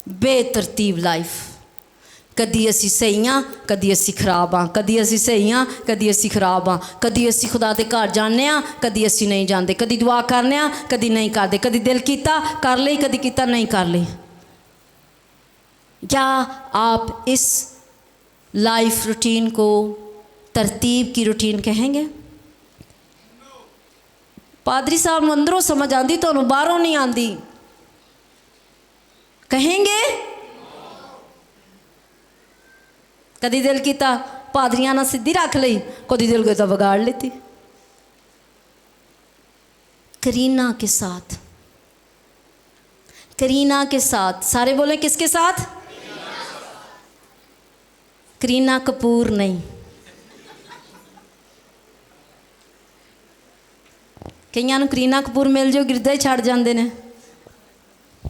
बेतरतीब लाइफ। कदी असी सही हाँ, कदी असी खराब हाँ, कदी असी सही हाँ, कदी असी खराब हाँ, कदी असी खुदा दे घर जाने हाँ, कदी असी नहीं जाते, कदी दुआ करने हाँ, कदी नहीं करते, कदी दिल कीता कर ली, कदी कीता नहीं कर ली। क्या आप इस लाइफ रूटीन को तरतीब की रूटीन कहेंगे? पादरी साहब अंदरों समझ आती, तो बाहरों नहीं आती, कहेंगे? कदी दिल किता पादरियां ना सीधी रख ली, कदी दिल किता बिगाड़ लेती। करीना के साथ, करीना के साथ, सारे बोले किसके साथ? करीना कपूर नहीं। कईयां नूं करीना कपूर मिल जाओ गिरदा ही छड़ जाते हैं।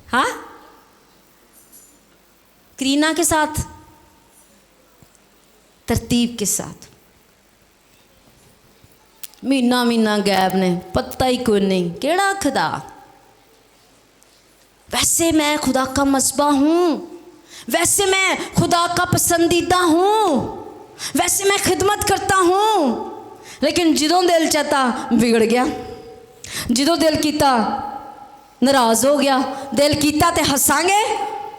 हाँ, करीना के साथ, तरतीब के साथ। महीना महीना गैप ने, पता ही कोई नहीं केड़ा खुदा। वैसे मैं खुदा का मस्बा हूँ, वैसे मैं खुदा का पसंदीदा हूँ, वैसे मैं खिदमत करता हूँ, लेकिन जिदों दिल चाहता बिगड़ गया, जिदों दिल कीता नाराज़ हो गया। दिल कीता ते हसांगे,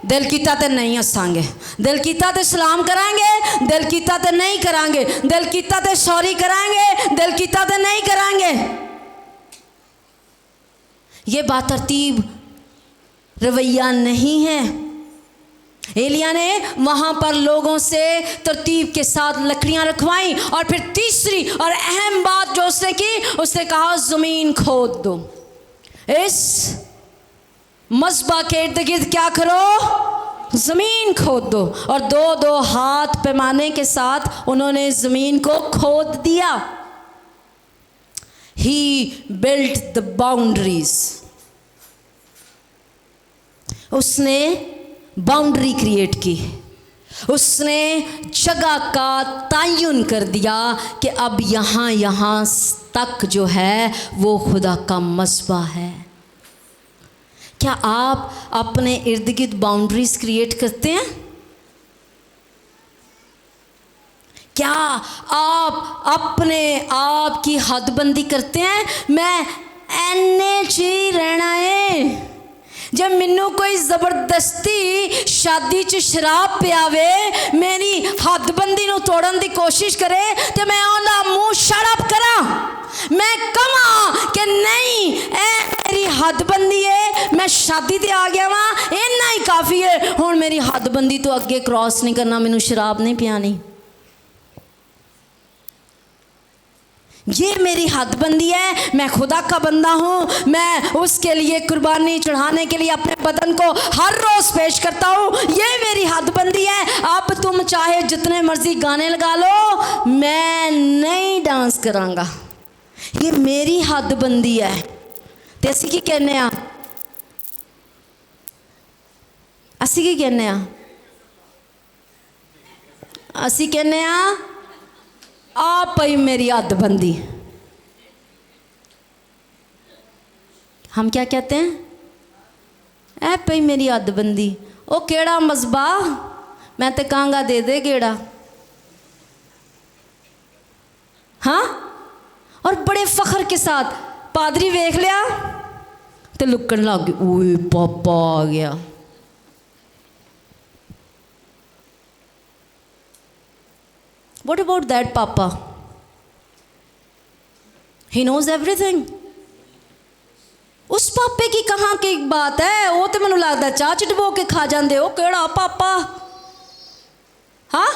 दिल कीता ते नहीं हसांगे, दिल कीता ते सलाम करांगे, दिल कीता ते नहीं करांगे, दिल कीता ते सॉरी करांगे, दिल कीता ते नहीं करांगे। ये बातरतीब रवैया नहीं है। एलिया ने वहाँ पर लोगों से तरतीब के साथ लकड़ियाँ रखवाई, और फिर तीसरी और अहम बात जो उसने की, उसने कहा ज़मीन खोद दो। इस मस्बा के इर्द गिर्द क्या करो? ज़मीन खोद दो। और 2-2 हाथ पैमाने के साथ उन्होंने ज़मीन को खोद दिया। He built the boundaries. उसने बाउंड्री क्रिएट की, उसने जगह का तयन कर दिया कि अब यहाँ तक जो है वो खुदा का मस्बा है। क्या आप अपने इर्द गिर्द बाउंड्रीज क्रिएट करते हैं? क्या आप अपने आप की हदबंदी करते हैं? मैं एने ची रहना है। जब मैनू कोई ज़बरदस्ती शादी च शराब पियावे, मेरी हदबंदी नू तोड़न की कोशिश करे, तो मैं उहदा मूँह शड़प करा, मैं कहां कि नहीं ए मेरी हदबंदी है, मैं शादी ते आ गया वहाँ, इन्ना ही काफ़ी है, हुण मेरी हदबंदी तो अगे क्रॉस नहीं करना, मैनू शराब नहीं पियानी। ये मेरी हदबंदी है, मैं खुदा का बंदा हूँ, मैं उसके लिए कुर्बानी चढ़ाने के लिए अपने बदन को हर रोज़ पेश करता हूँ। ये मेरी हदबंदी है। अब तुम चाहे जितने मर्जी गाने लगा लो, मैं नहीं डांस करांगा। ये मेरी हदबंदी है। ਤੇ ਅਸੀਂ ਕੀ ਕਹਿੰਦੇ ਆ? ਅਸੀਂ ਕੀ ਕਹਿੰਦੇ ਆ? ਅਸੀਂ ਕਹਿੰਦੇ ਆ ਆ ਪਈ मेरी हदबंदी। हम क्या कहते हैं? ऐ पई मेरी हदबंदी। ओ केड़ा मजबा, मैं तो कहूँगा दे दे गेड़ा। हाँ, और बड़े फख्र के साथ पादरी वेख लिया तो लुकन लग गई, ओए पापा आ गया। What about that Papa? He knows everything. उस पापे की कहाँ की बात है? वो तो मैनू लगता चाह च डबो के खा जाते हो। केड़ा पापा? हाँ,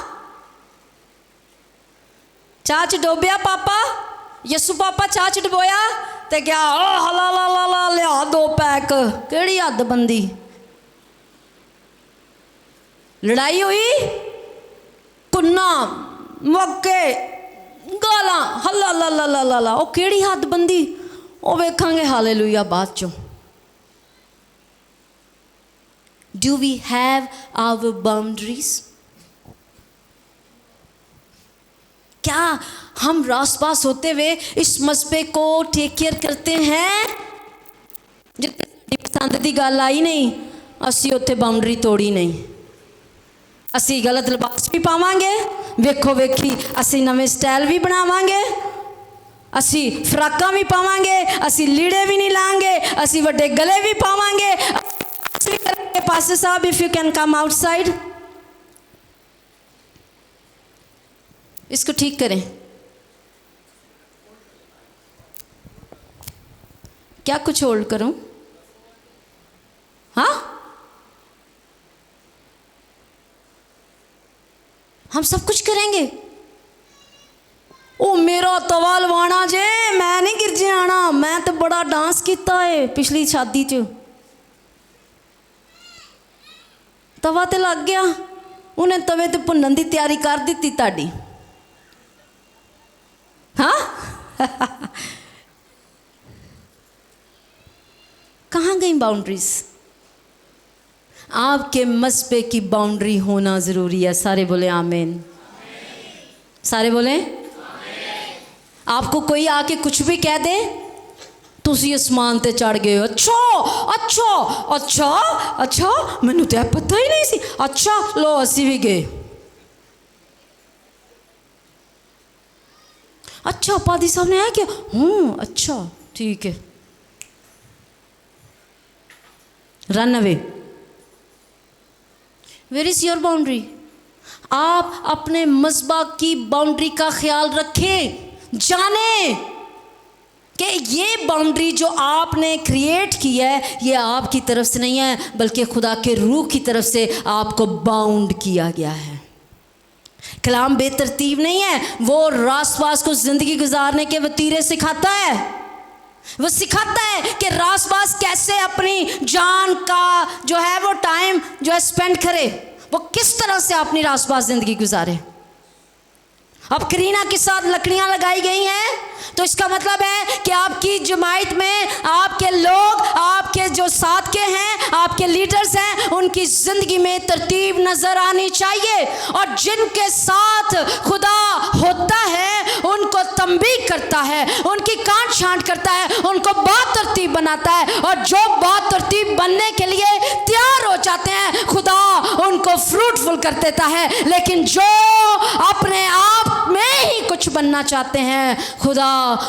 चाह च डोबिया पापा? यसू पापा चाह च डबोया ते क्या हला ला ला ला लिया 2 पैक। केड़ी हदबंदी? लड़ाई हुई, कुन्ना मौके गाला हला ला ला ला ला ला। वो केड़ी हदबंदी? वो वेखांगे हालेलुया बाद चो। Do we have our boundaries? क्या हम रास पास होते हुए इस मसबे को टेक केयर करते हैं? जितनी पसंद की गल आई नहीं, असी उत्थे बाउंड्री तोड़ी नहीं। असी गलत लिबास भी पावांगे, वेखो वेखी असी नवे स्टाइल भी बनावांगे, असी फ्राकां भी पावांगे, असी लीड़े भी नहीं लांगे, असी वड्डे गले भी पावांगे। पास्टर साहब, if you can come outside, इसको ठीक करें। क्या कुछ होल्ड करूं? हाँ, हम सब कुछ करेंगे। ओ मेरा तवा लवाना जे, मैं नहीं गिरजे आना। मैं तो बड़ा डांस किया है पिछली शादी च, तवा तो लग गया, उन्हें तवे ते भुनन की तैयारी कर दी ताड़ी। हाँ कहाँ गई बाउंड्रीज? आपके मसबे की बाउंड्री होना ज़रूरी है। सारे बोले आमीन। सारे बोले आमीन। आपको कोई आके कुछ भी कह दे, तुसी आसमान ते चढ़ गए हो। अच्छा अच्छा अच्छा अच्छा, मैनू तो पता ही नहीं सी। अच्छा लो असी भी गए। अच्छा पादी साहब ने आया क्या? अच्छा ठीक है, run away. Where is your boundary? आप अपने मसबा की बाउंड्री का ख्याल रखें, जाने कि ये बाउंड्री जो आपने क्रिएट की है ये आपकी तरफ से नहीं है, बल्कि खुदा के रूह की तरफ से आपको बाउंड किया गया है। कलाम बेतरतीब नहीं है, वो रासपास को ज़िंदगी गुजारने के वतीरे सिखाता है। वो सिखाता है कि रासपास कैसे अपनी जान का जो है वो टाइम जो है स्पेंड करे, वो किस तरह से अपनी रासपास ज़िंदगी गुजारे। अब करीना के साथ लकड़ियां लगाई गई हैं, तो इसका मतलब है कि आपकी जमायत में आपके लोग, आपके जो साथ के हैं, आपके लीडर्स हैं, उनकी ज़िंदगी में तरतीब नज़र आनी चाहिए। और जिनके साथ खुदा होता है उनको तंबीह करता है, उनकी काट छांट करता है, उनको बात तरतीब बनाता है। और जो बात तरतीब बनने के लिए तैयार हो जाते हैं, खुदा उनको फ्रूटफुल कर देता है। लेकिन जो अपने आप में ही कुछ बनना चाहते हैं, खुदा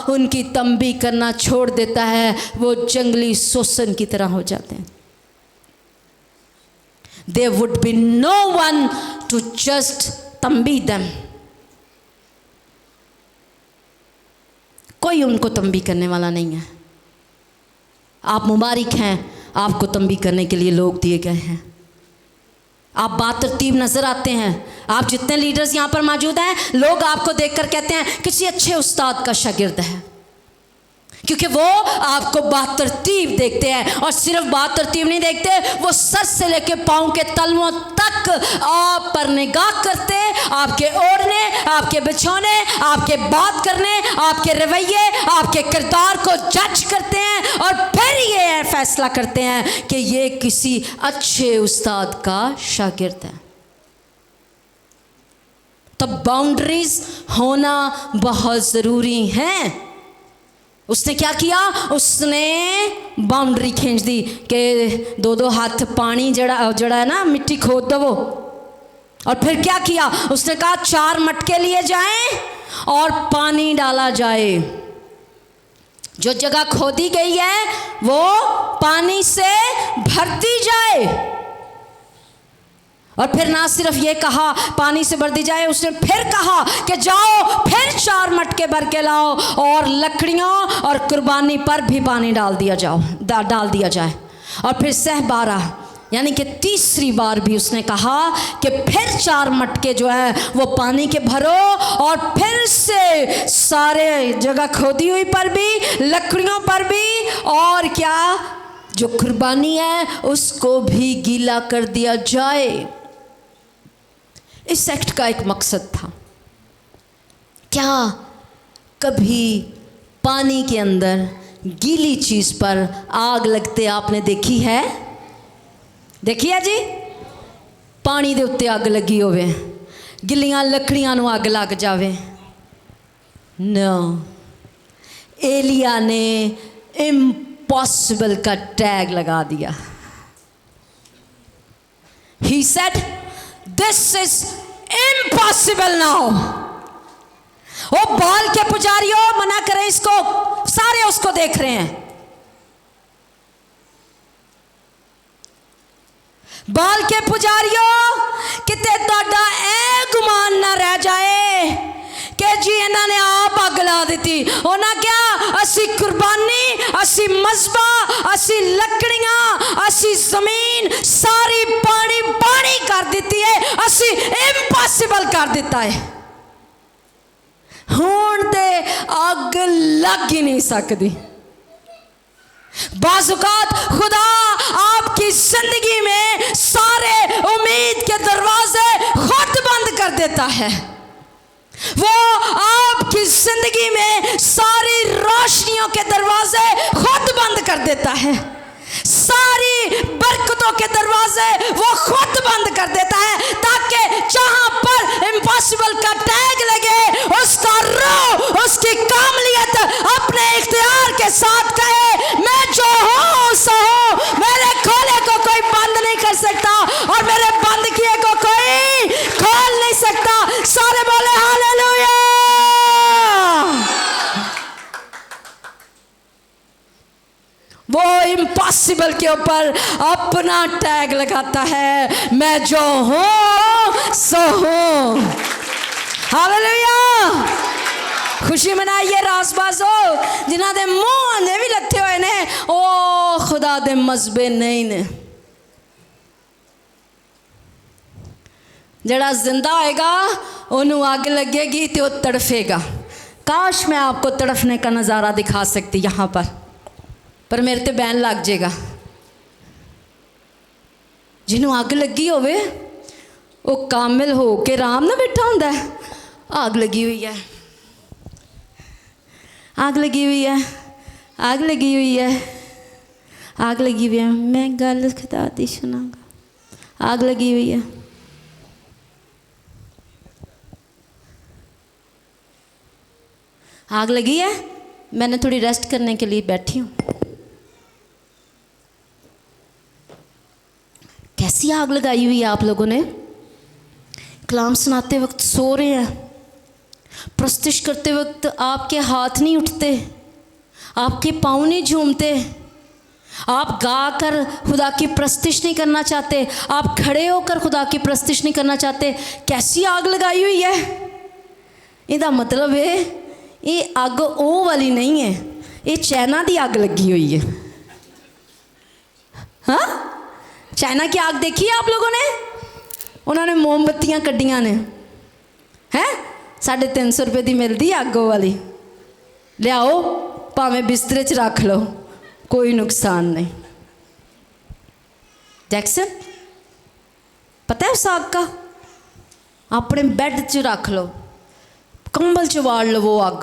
उनकी तंबीह करना छोड़ देता है, वो जंगली सोसन की तरह हो जाते हैं। There would be no one to just तंबीह them। कोई उनको तंबीह करने वाला नहीं है। आप मुबारक हैं, आपको तंबीह करने के लिए लोग दिए गए हैं। आप बातरतीब नज़र आते हैं। आप जितने लीडर्स यहाँ पर मौजूद हैं, लोग आपको देखकर कहते हैं किसी अच्छे उस्ताद का शागिर्द है, क्योंकि वो आपको बातरतीब देखते हैं। और सिर्फ बातरतीब नहीं देखते, वो सर से लेके पाँव के तलवों तक आप पर निगाह करते आपके ओढ़ने, आपके बिछौने, आपके बात करने, आपके रवैये, आपके किरदार को जज करते हैं और फिर ये फैसला करते हैं कि ये किसी अच्छे उस्ताद का शागिर्द है। तो बाउंड्रीज होना बहुत ज़रूरी है। उसने क्या किया, उसने बाउंड्री खींच दी कि 2-2 हाथ पानी जड़ा है ना, मिट्टी खोद दो। और फिर क्या किया, उसने कहा 4 मटके लिए जाएं और पानी डाला जाए। जो जगह खोदी गई है वो पानी से भरती जाए। और फिर ना सिर्फ ये कहा पानी से भर दी जाए, उसने फिर कहा कि जाओ फिर 4 मटके भर के लाओ और लकड़ियों और कुर्बानी पर भी पानी डाल दिया जाए। और फिर सह 12 यानी कि तीसरी बार भी उसने कहा कि फिर 4 मटके जो है वो पानी के भरो और फिर से सारे जगह खोदी हुई पर भी, लकड़ियों पर भी, और क्या जो कुर्बानी है उसको भी गीला कर दिया जाए। इस एक्ट का एक मकसद था। क्या कभी पानी के अंदर गीली चीज़ पर आग लगते आपने देखी है? देखी है जी? पानी दे उत्ते अग लगी होवे, गिलियां लकड़ियां नूं अग लग जावे। नो, एलिया ने इम्पॉसिबल का टैग लगा दिया। He said, this is impossible now। वो बाल के पुजारियों मना करें इसको, सारे उसको देख रहे हैं। बाल के पुजारियों किते तोड़ा ए गुमान ना रह जाए कि जी इन्होंने आप अग ला दी। उन्हें क्या, असी कुर्बानी, असी मजबा, असी लकड़ियां, असी जमीन सारी पानी पानी कर दी है, असी इम्पॉसिबल कर दिता है। हुण ते अग लग ही नहीं सकती। बाज़ुकात खुदा आपकी जिंदगी में सारे उम्मीद के दरवाजे खुद बंद कर देता है। वो आपकी जिंदगी में सारी रोशनियों के दरवाजे खुद बंद कर देता है। सारी बरकतों के दरवाजे वो खुद बंद कर देता है, ताकि जहां पर इम्पॉसिबल का टैग लगे उसका रूह, उसकी कामलियत अपने इख्तियार के साथ कहे, मैं जो हूं सो हूं, मेरे खोले को कोई बंद नहीं कर सकता और मेरे बंद किए को कोई खोल नहीं सकता। सारे बोले हालेलुया। वो इम्पॉसिबल के ऊपर अपना टैग लगाता है, मैं जो हूं सो हूं। हालेलुया। खुशी मनाइए रासबाजो, जिन्हां दे मुंह आंदे भी लथे हुए ने, ओ खुदा दे मजबे नहीं ने। जड़ा जिंदा होएगा ओनू आग लगेगी तो तड़फेगा। काश मैं आपको तड़फने का नज़ारा दिखा सकती यहाँ पर मेरे ते बैन लग जाएगा। जिन्हों अग लगी होवे वो कामिल हो के आराम ना बैठा होंदा है। आग लगी हुई है, आग लगी हुई है, आग लगी हुई है, आग लगी हुई है। मैं गल खुदा दी सुनागा, आग लगी हुई है। आग लगी है, मैंने थोड़ी रेस्ट करने के लिए बैठी हूँ। कैसी आग लगाई हुई है आप लोगों ने? कलाम सुनाते वक्त सो रहे हैं, प्रस्तुति करते वक्त आपके हाथ नहीं उठते, आपके पाँव नहीं झूमते, आप गाकर खुदा की प्रस्तुति नहीं करना चाहते, आप खड़े होकर खुदा की प्रस्तुति नहीं करना चाहते। कैसी आग लगाई हुई है? इसका मतलब है ये अग ओ वाली नहीं है, ये चाइना की आग लगी हुई है। हाँ, चाइना की आग देखी है आप लोगों ने? उन्होंने मोमबत्तियां कड्डियां ने, हैं 350 रुपये की मिलती अगो वाली, लियाओ भावें बिस्तरे च रख लो, कोई नुकसान नहीं। जैक्सन, पता है उस आग का? अपने बैड च रख लो, कंबल च वाड़ लवो अग,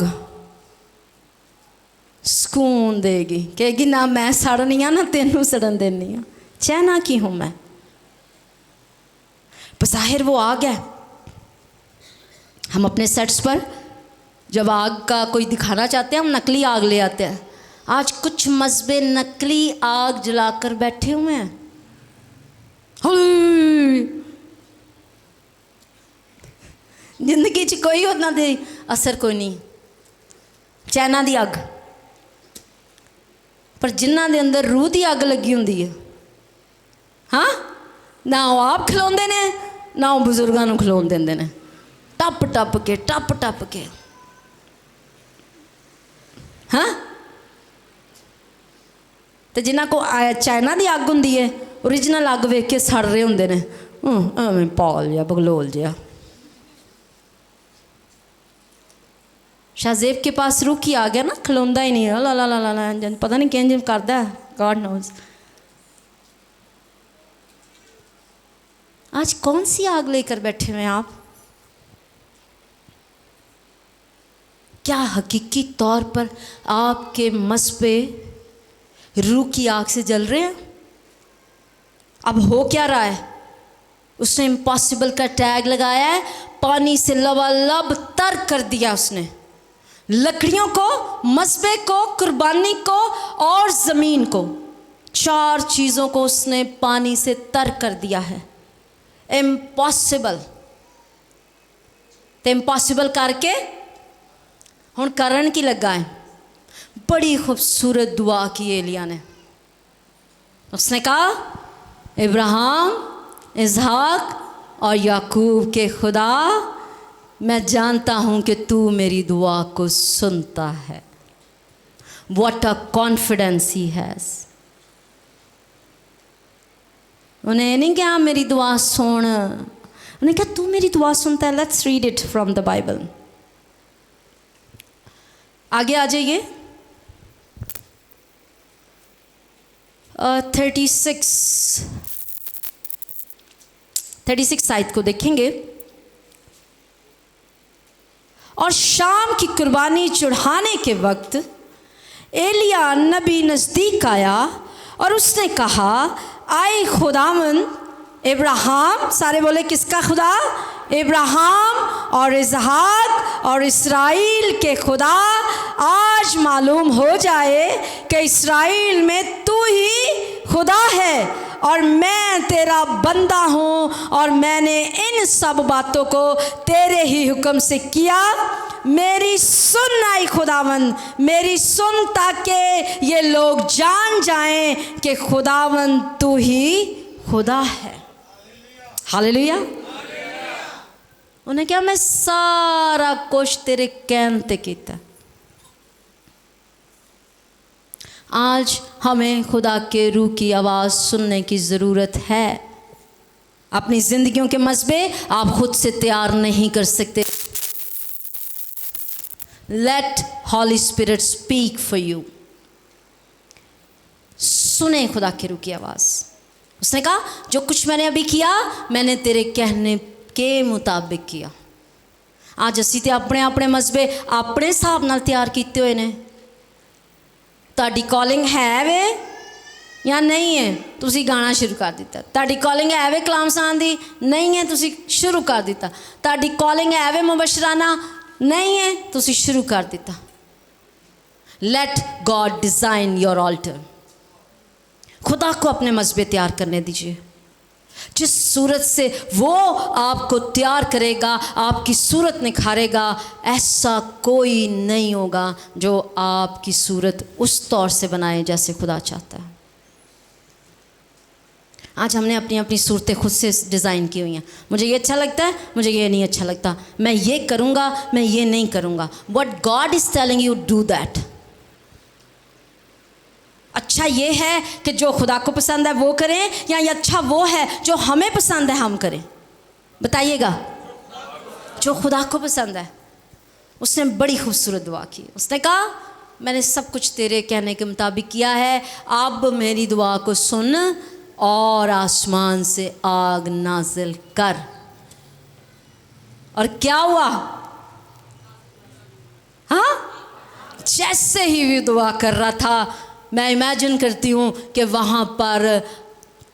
सुकून देगी। कहेगी ना मैं सड़नी आ ना तेनू सड़न देनी आ, चैना की हूँ मैं। बज़ाहिर वो आग है। हम अपने सेट्स पर जब आग का कोई दिखाना चाहते हैं हम नकली आग ले आते हैं। आज कुछ मजहबे नकली आग जलाकर बैठे हुए हैं। जिंदगी च कोई उन्हां दे असर कोई नहीं, चैना दी अग। पर जिन्हां दे अंदर रूह दी अग लगी हुंदी है, हाँ, ना वो आप खिलाउंदे ने ना वो बुजुर्गों नूं खिलाउण दिंदे ने, टप टप के। हाँ, तो जिन्हां को चाइना दी अग हुंदी है, ओरिजिनल अग वेख के सड़ रहे हुंदे ने, एवें पाल जिहा बगलोल जिहा। शाहजेब के पास रूह की आ गया ना, खिलौंदा ही नहीं, ला ला ला ला ला, पता नहीं किंज करदा है, गॉड नोज। आज कौन सी आग लेकर बैठे हुए हैं आप? क्या हकीकी तौर पर आपके मसबे रूह की आग से जल रहे हैं? अब हो क्या रहा है? उसने इम्पॉसिबल का टैग लगाया है, पानी से लबालब तर कर दिया उसने लकड़ियों को, मसबे को, कुर्बानी को और ज़मीन को। 4 चीज़ों को उसने पानी से तर कर दिया है। इम्पॉसिबल तो इम्पॉसिबल करके हुण करन की लगा है। बड़ी खूबसूरत दुआ की एलिया ने। उसने कहा, इब्राहिम, इसहाक और याकूब के खुदा, मैं जानता हूँ कि तू मेरी दुआ को सुनता है। What a confidence he has। उन्हें नहीं कहा मेरी दुआ सुन, उन्हें कहा तू मेरी दुआ सुनता है। Let's read it from the Bible. आगे आ जाइए। 36 आयत को देखेंगे। और शाम की कुर्बानी चढ़ाने के वक्त एलिया नबी नज़दीक आया और उसने कहा, आए खुदावन इब्राहिम, सारे बोले किसका खुदा? इब्राहिम और इसहाक और इस्राइल के खुदा, आज मालूम हो जाए कि इस्राइल में तू ही खुदा है और मैं तेरा बंदा हूँ और मैंने इन सब बातों को तेरे ही हुक्म से किया। मेरी सुन आई खुदावन, मेरी सुन, ताकि ये लोग जान जाएं कि खुदावन तू ही खुदा है। हालेलुया। उन्हें क्या, मैं सारा कुछ तेरे कहन ते कीता। आज हमें खुदा के रूह की आवाज़ सुनने की ज़रूरत है। अपनी ज़िंदगियों के मसबे आप खुद से तैयार नहीं कर सकते। Let Holy Spirit speak for you. सुने खुदा के रूह की आवाज़। उसने कहा, जो कुछ मैंने अभी किया मैंने तेरे कहने के मुताबिक किया। आज असी तो अपने अपने मसबे अपने हिसाब नाल तैयार किए हुए ने। ताड़ी कॉलिंग है वे या नहीं है, तुसी गाना शुरू कर दिता। ताड़ी कॉलिंग है वे कलाम सुनाने दी, नहीं है, तुसी शुरू कर दिता। ताड़ी कॉलिंग है वे मुबशराना, नहीं है, तुसी शुरू कर दिता। Let God design your altar. खुदा को अपने मसबे तैयार करने दीजिए। जिस सूरत से वो आपको तैयार करेगा, आपकी सूरत निखारेगा, ऐसा कोई नहीं होगा जो आपकी सूरत उस तौर से बनाए जैसे खुदा चाहता है। आज हमने अपनी अपनी सूरतें खुद से डिज़ाइन की हुई हैं। मुझे ये अच्छा लगता है, मुझे ये नहीं अच्छा लगता, मैं ये करूँगा, मैं ये नहीं करूँगा। What God is telling you, do that. अच्छा ये है कि जो खुदा को पसंद है वो करें, या ये अच्छा वो है जो हमें पसंद है हम करें? बताइएगा। जो खुदा को पसंद है। उसने बड़ी खूबसूरत दुआ की। उसने कहा, मैंने सब कुछ तेरे कहने के मुताबिक किया है, अब मेरी दुआ को सुन और आसमान से आग नाजिल कर। और क्या हुआ? हाँ, जैसे ही वो दुआ कर रहा था, मैं इमेजिन करती हूँ कि वहाँ पर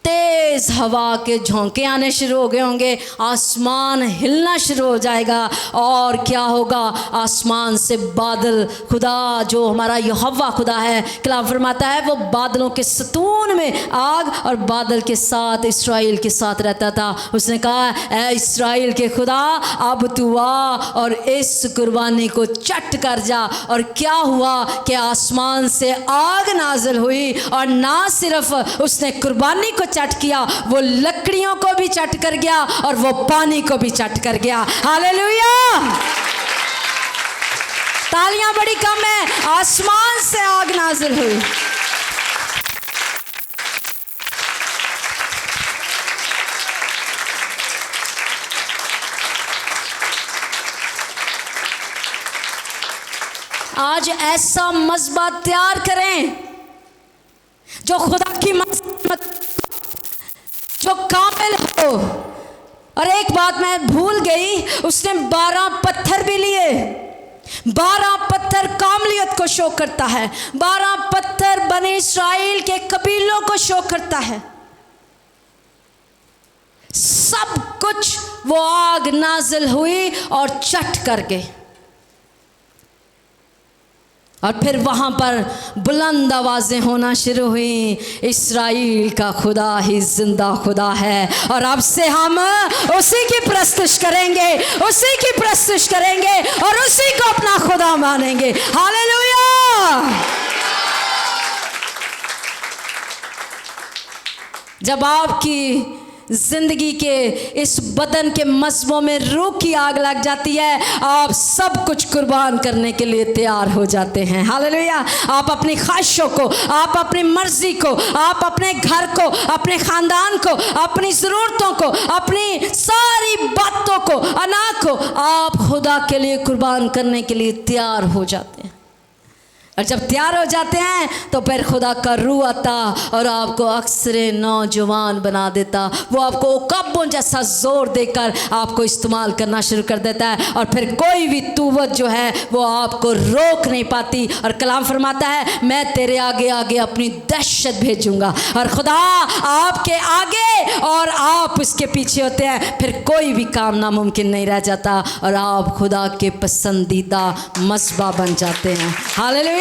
तेज़ हवा के झोंके आने शुरू हो गए होंगे, आसमान हिलना शुरू हो जाएगा, और क्या होगा? आसमान से बादल, खुदा जो हमारा यहोवा खुदा है, कलाम फरमाता है, वो बादलों के सतून में आग और बादल के साथ इस्राएल के साथ रहता था। उसने कहा, ऐ इस्राएल के खुदा, अब तू आ और इस कुर्बानी को चट कर जा। और क्या हुआ कि आसमान से आग नाजिल हुई, और ना सिर्फ उसने कुर्बानी को चट किया, वो लकड़ियों को भी चट कर गया और वो पानी को भी चट कर गया। हालेलुया! तालियां बड़ी कम है, आसमान से आग नाजिल हुई। आज ऐसा मज़बा तैयार करें जो खुदा की मत जो कामिल हो। और एक बात मैं भूल गई, उसने 12 पत्थर भी लिए। 12 पत्थर कामलियत को शो करता है, 12 पत्थर बने इस्राएल के कबीलों को शो करता है। सब कुछ वो आग नाजिल हुई और चट कर गए। और फिर वहाँ पर बुलंद आवाज़ें होना शुरू हुई, इस्राएल का खुदा ही जिंदा खुदा है, और अब से हम उसी की प्रस्तुति करेंगे, उसी की प्रस्तुति करेंगे और उसी को अपना खुदा मानेंगे। हालेलुया! जब आपकी जिंदगी के इस बदन के मज़्बों में रूह की आग लग जाती है, आप सब कुछ कुर्बान करने के लिए तैयार हो जाते हैं। हालेलुया! आप अपनी ख्वाहिशों को, आप अपनी मर्जी को, आप अपने घर को, अपने ख़ानदान को, अपनी ज़रूरतों को, अपनी सारी बातों को, अना को, आप खुदा के लिए कुर्बान करने के लिए तैयार हो जाते हैं। और जब तैयार हो जाते हैं तो फिर खुदा का रूह आता और आपको अक्सर नौजवान बना देता। वो आपको कब्बों जैसा जोर देकर आपको इस्तेमाल करना शुरू कर देता है, और फिर कोई भी तुवत जो है वो आपको रोक नहीं पाती। और कलाम फरमाता है, मैं तेरे आगे आगे अपनी दहशत भेजूंगा। और खुदा आपके आगे और आप उसके पीछे होते हैं, फिर कोई भी काम नामुमकिन नहीं रह जाता, और आप खुदा के पसंदीदा मसबा बन जाते हैं। हालेलुया!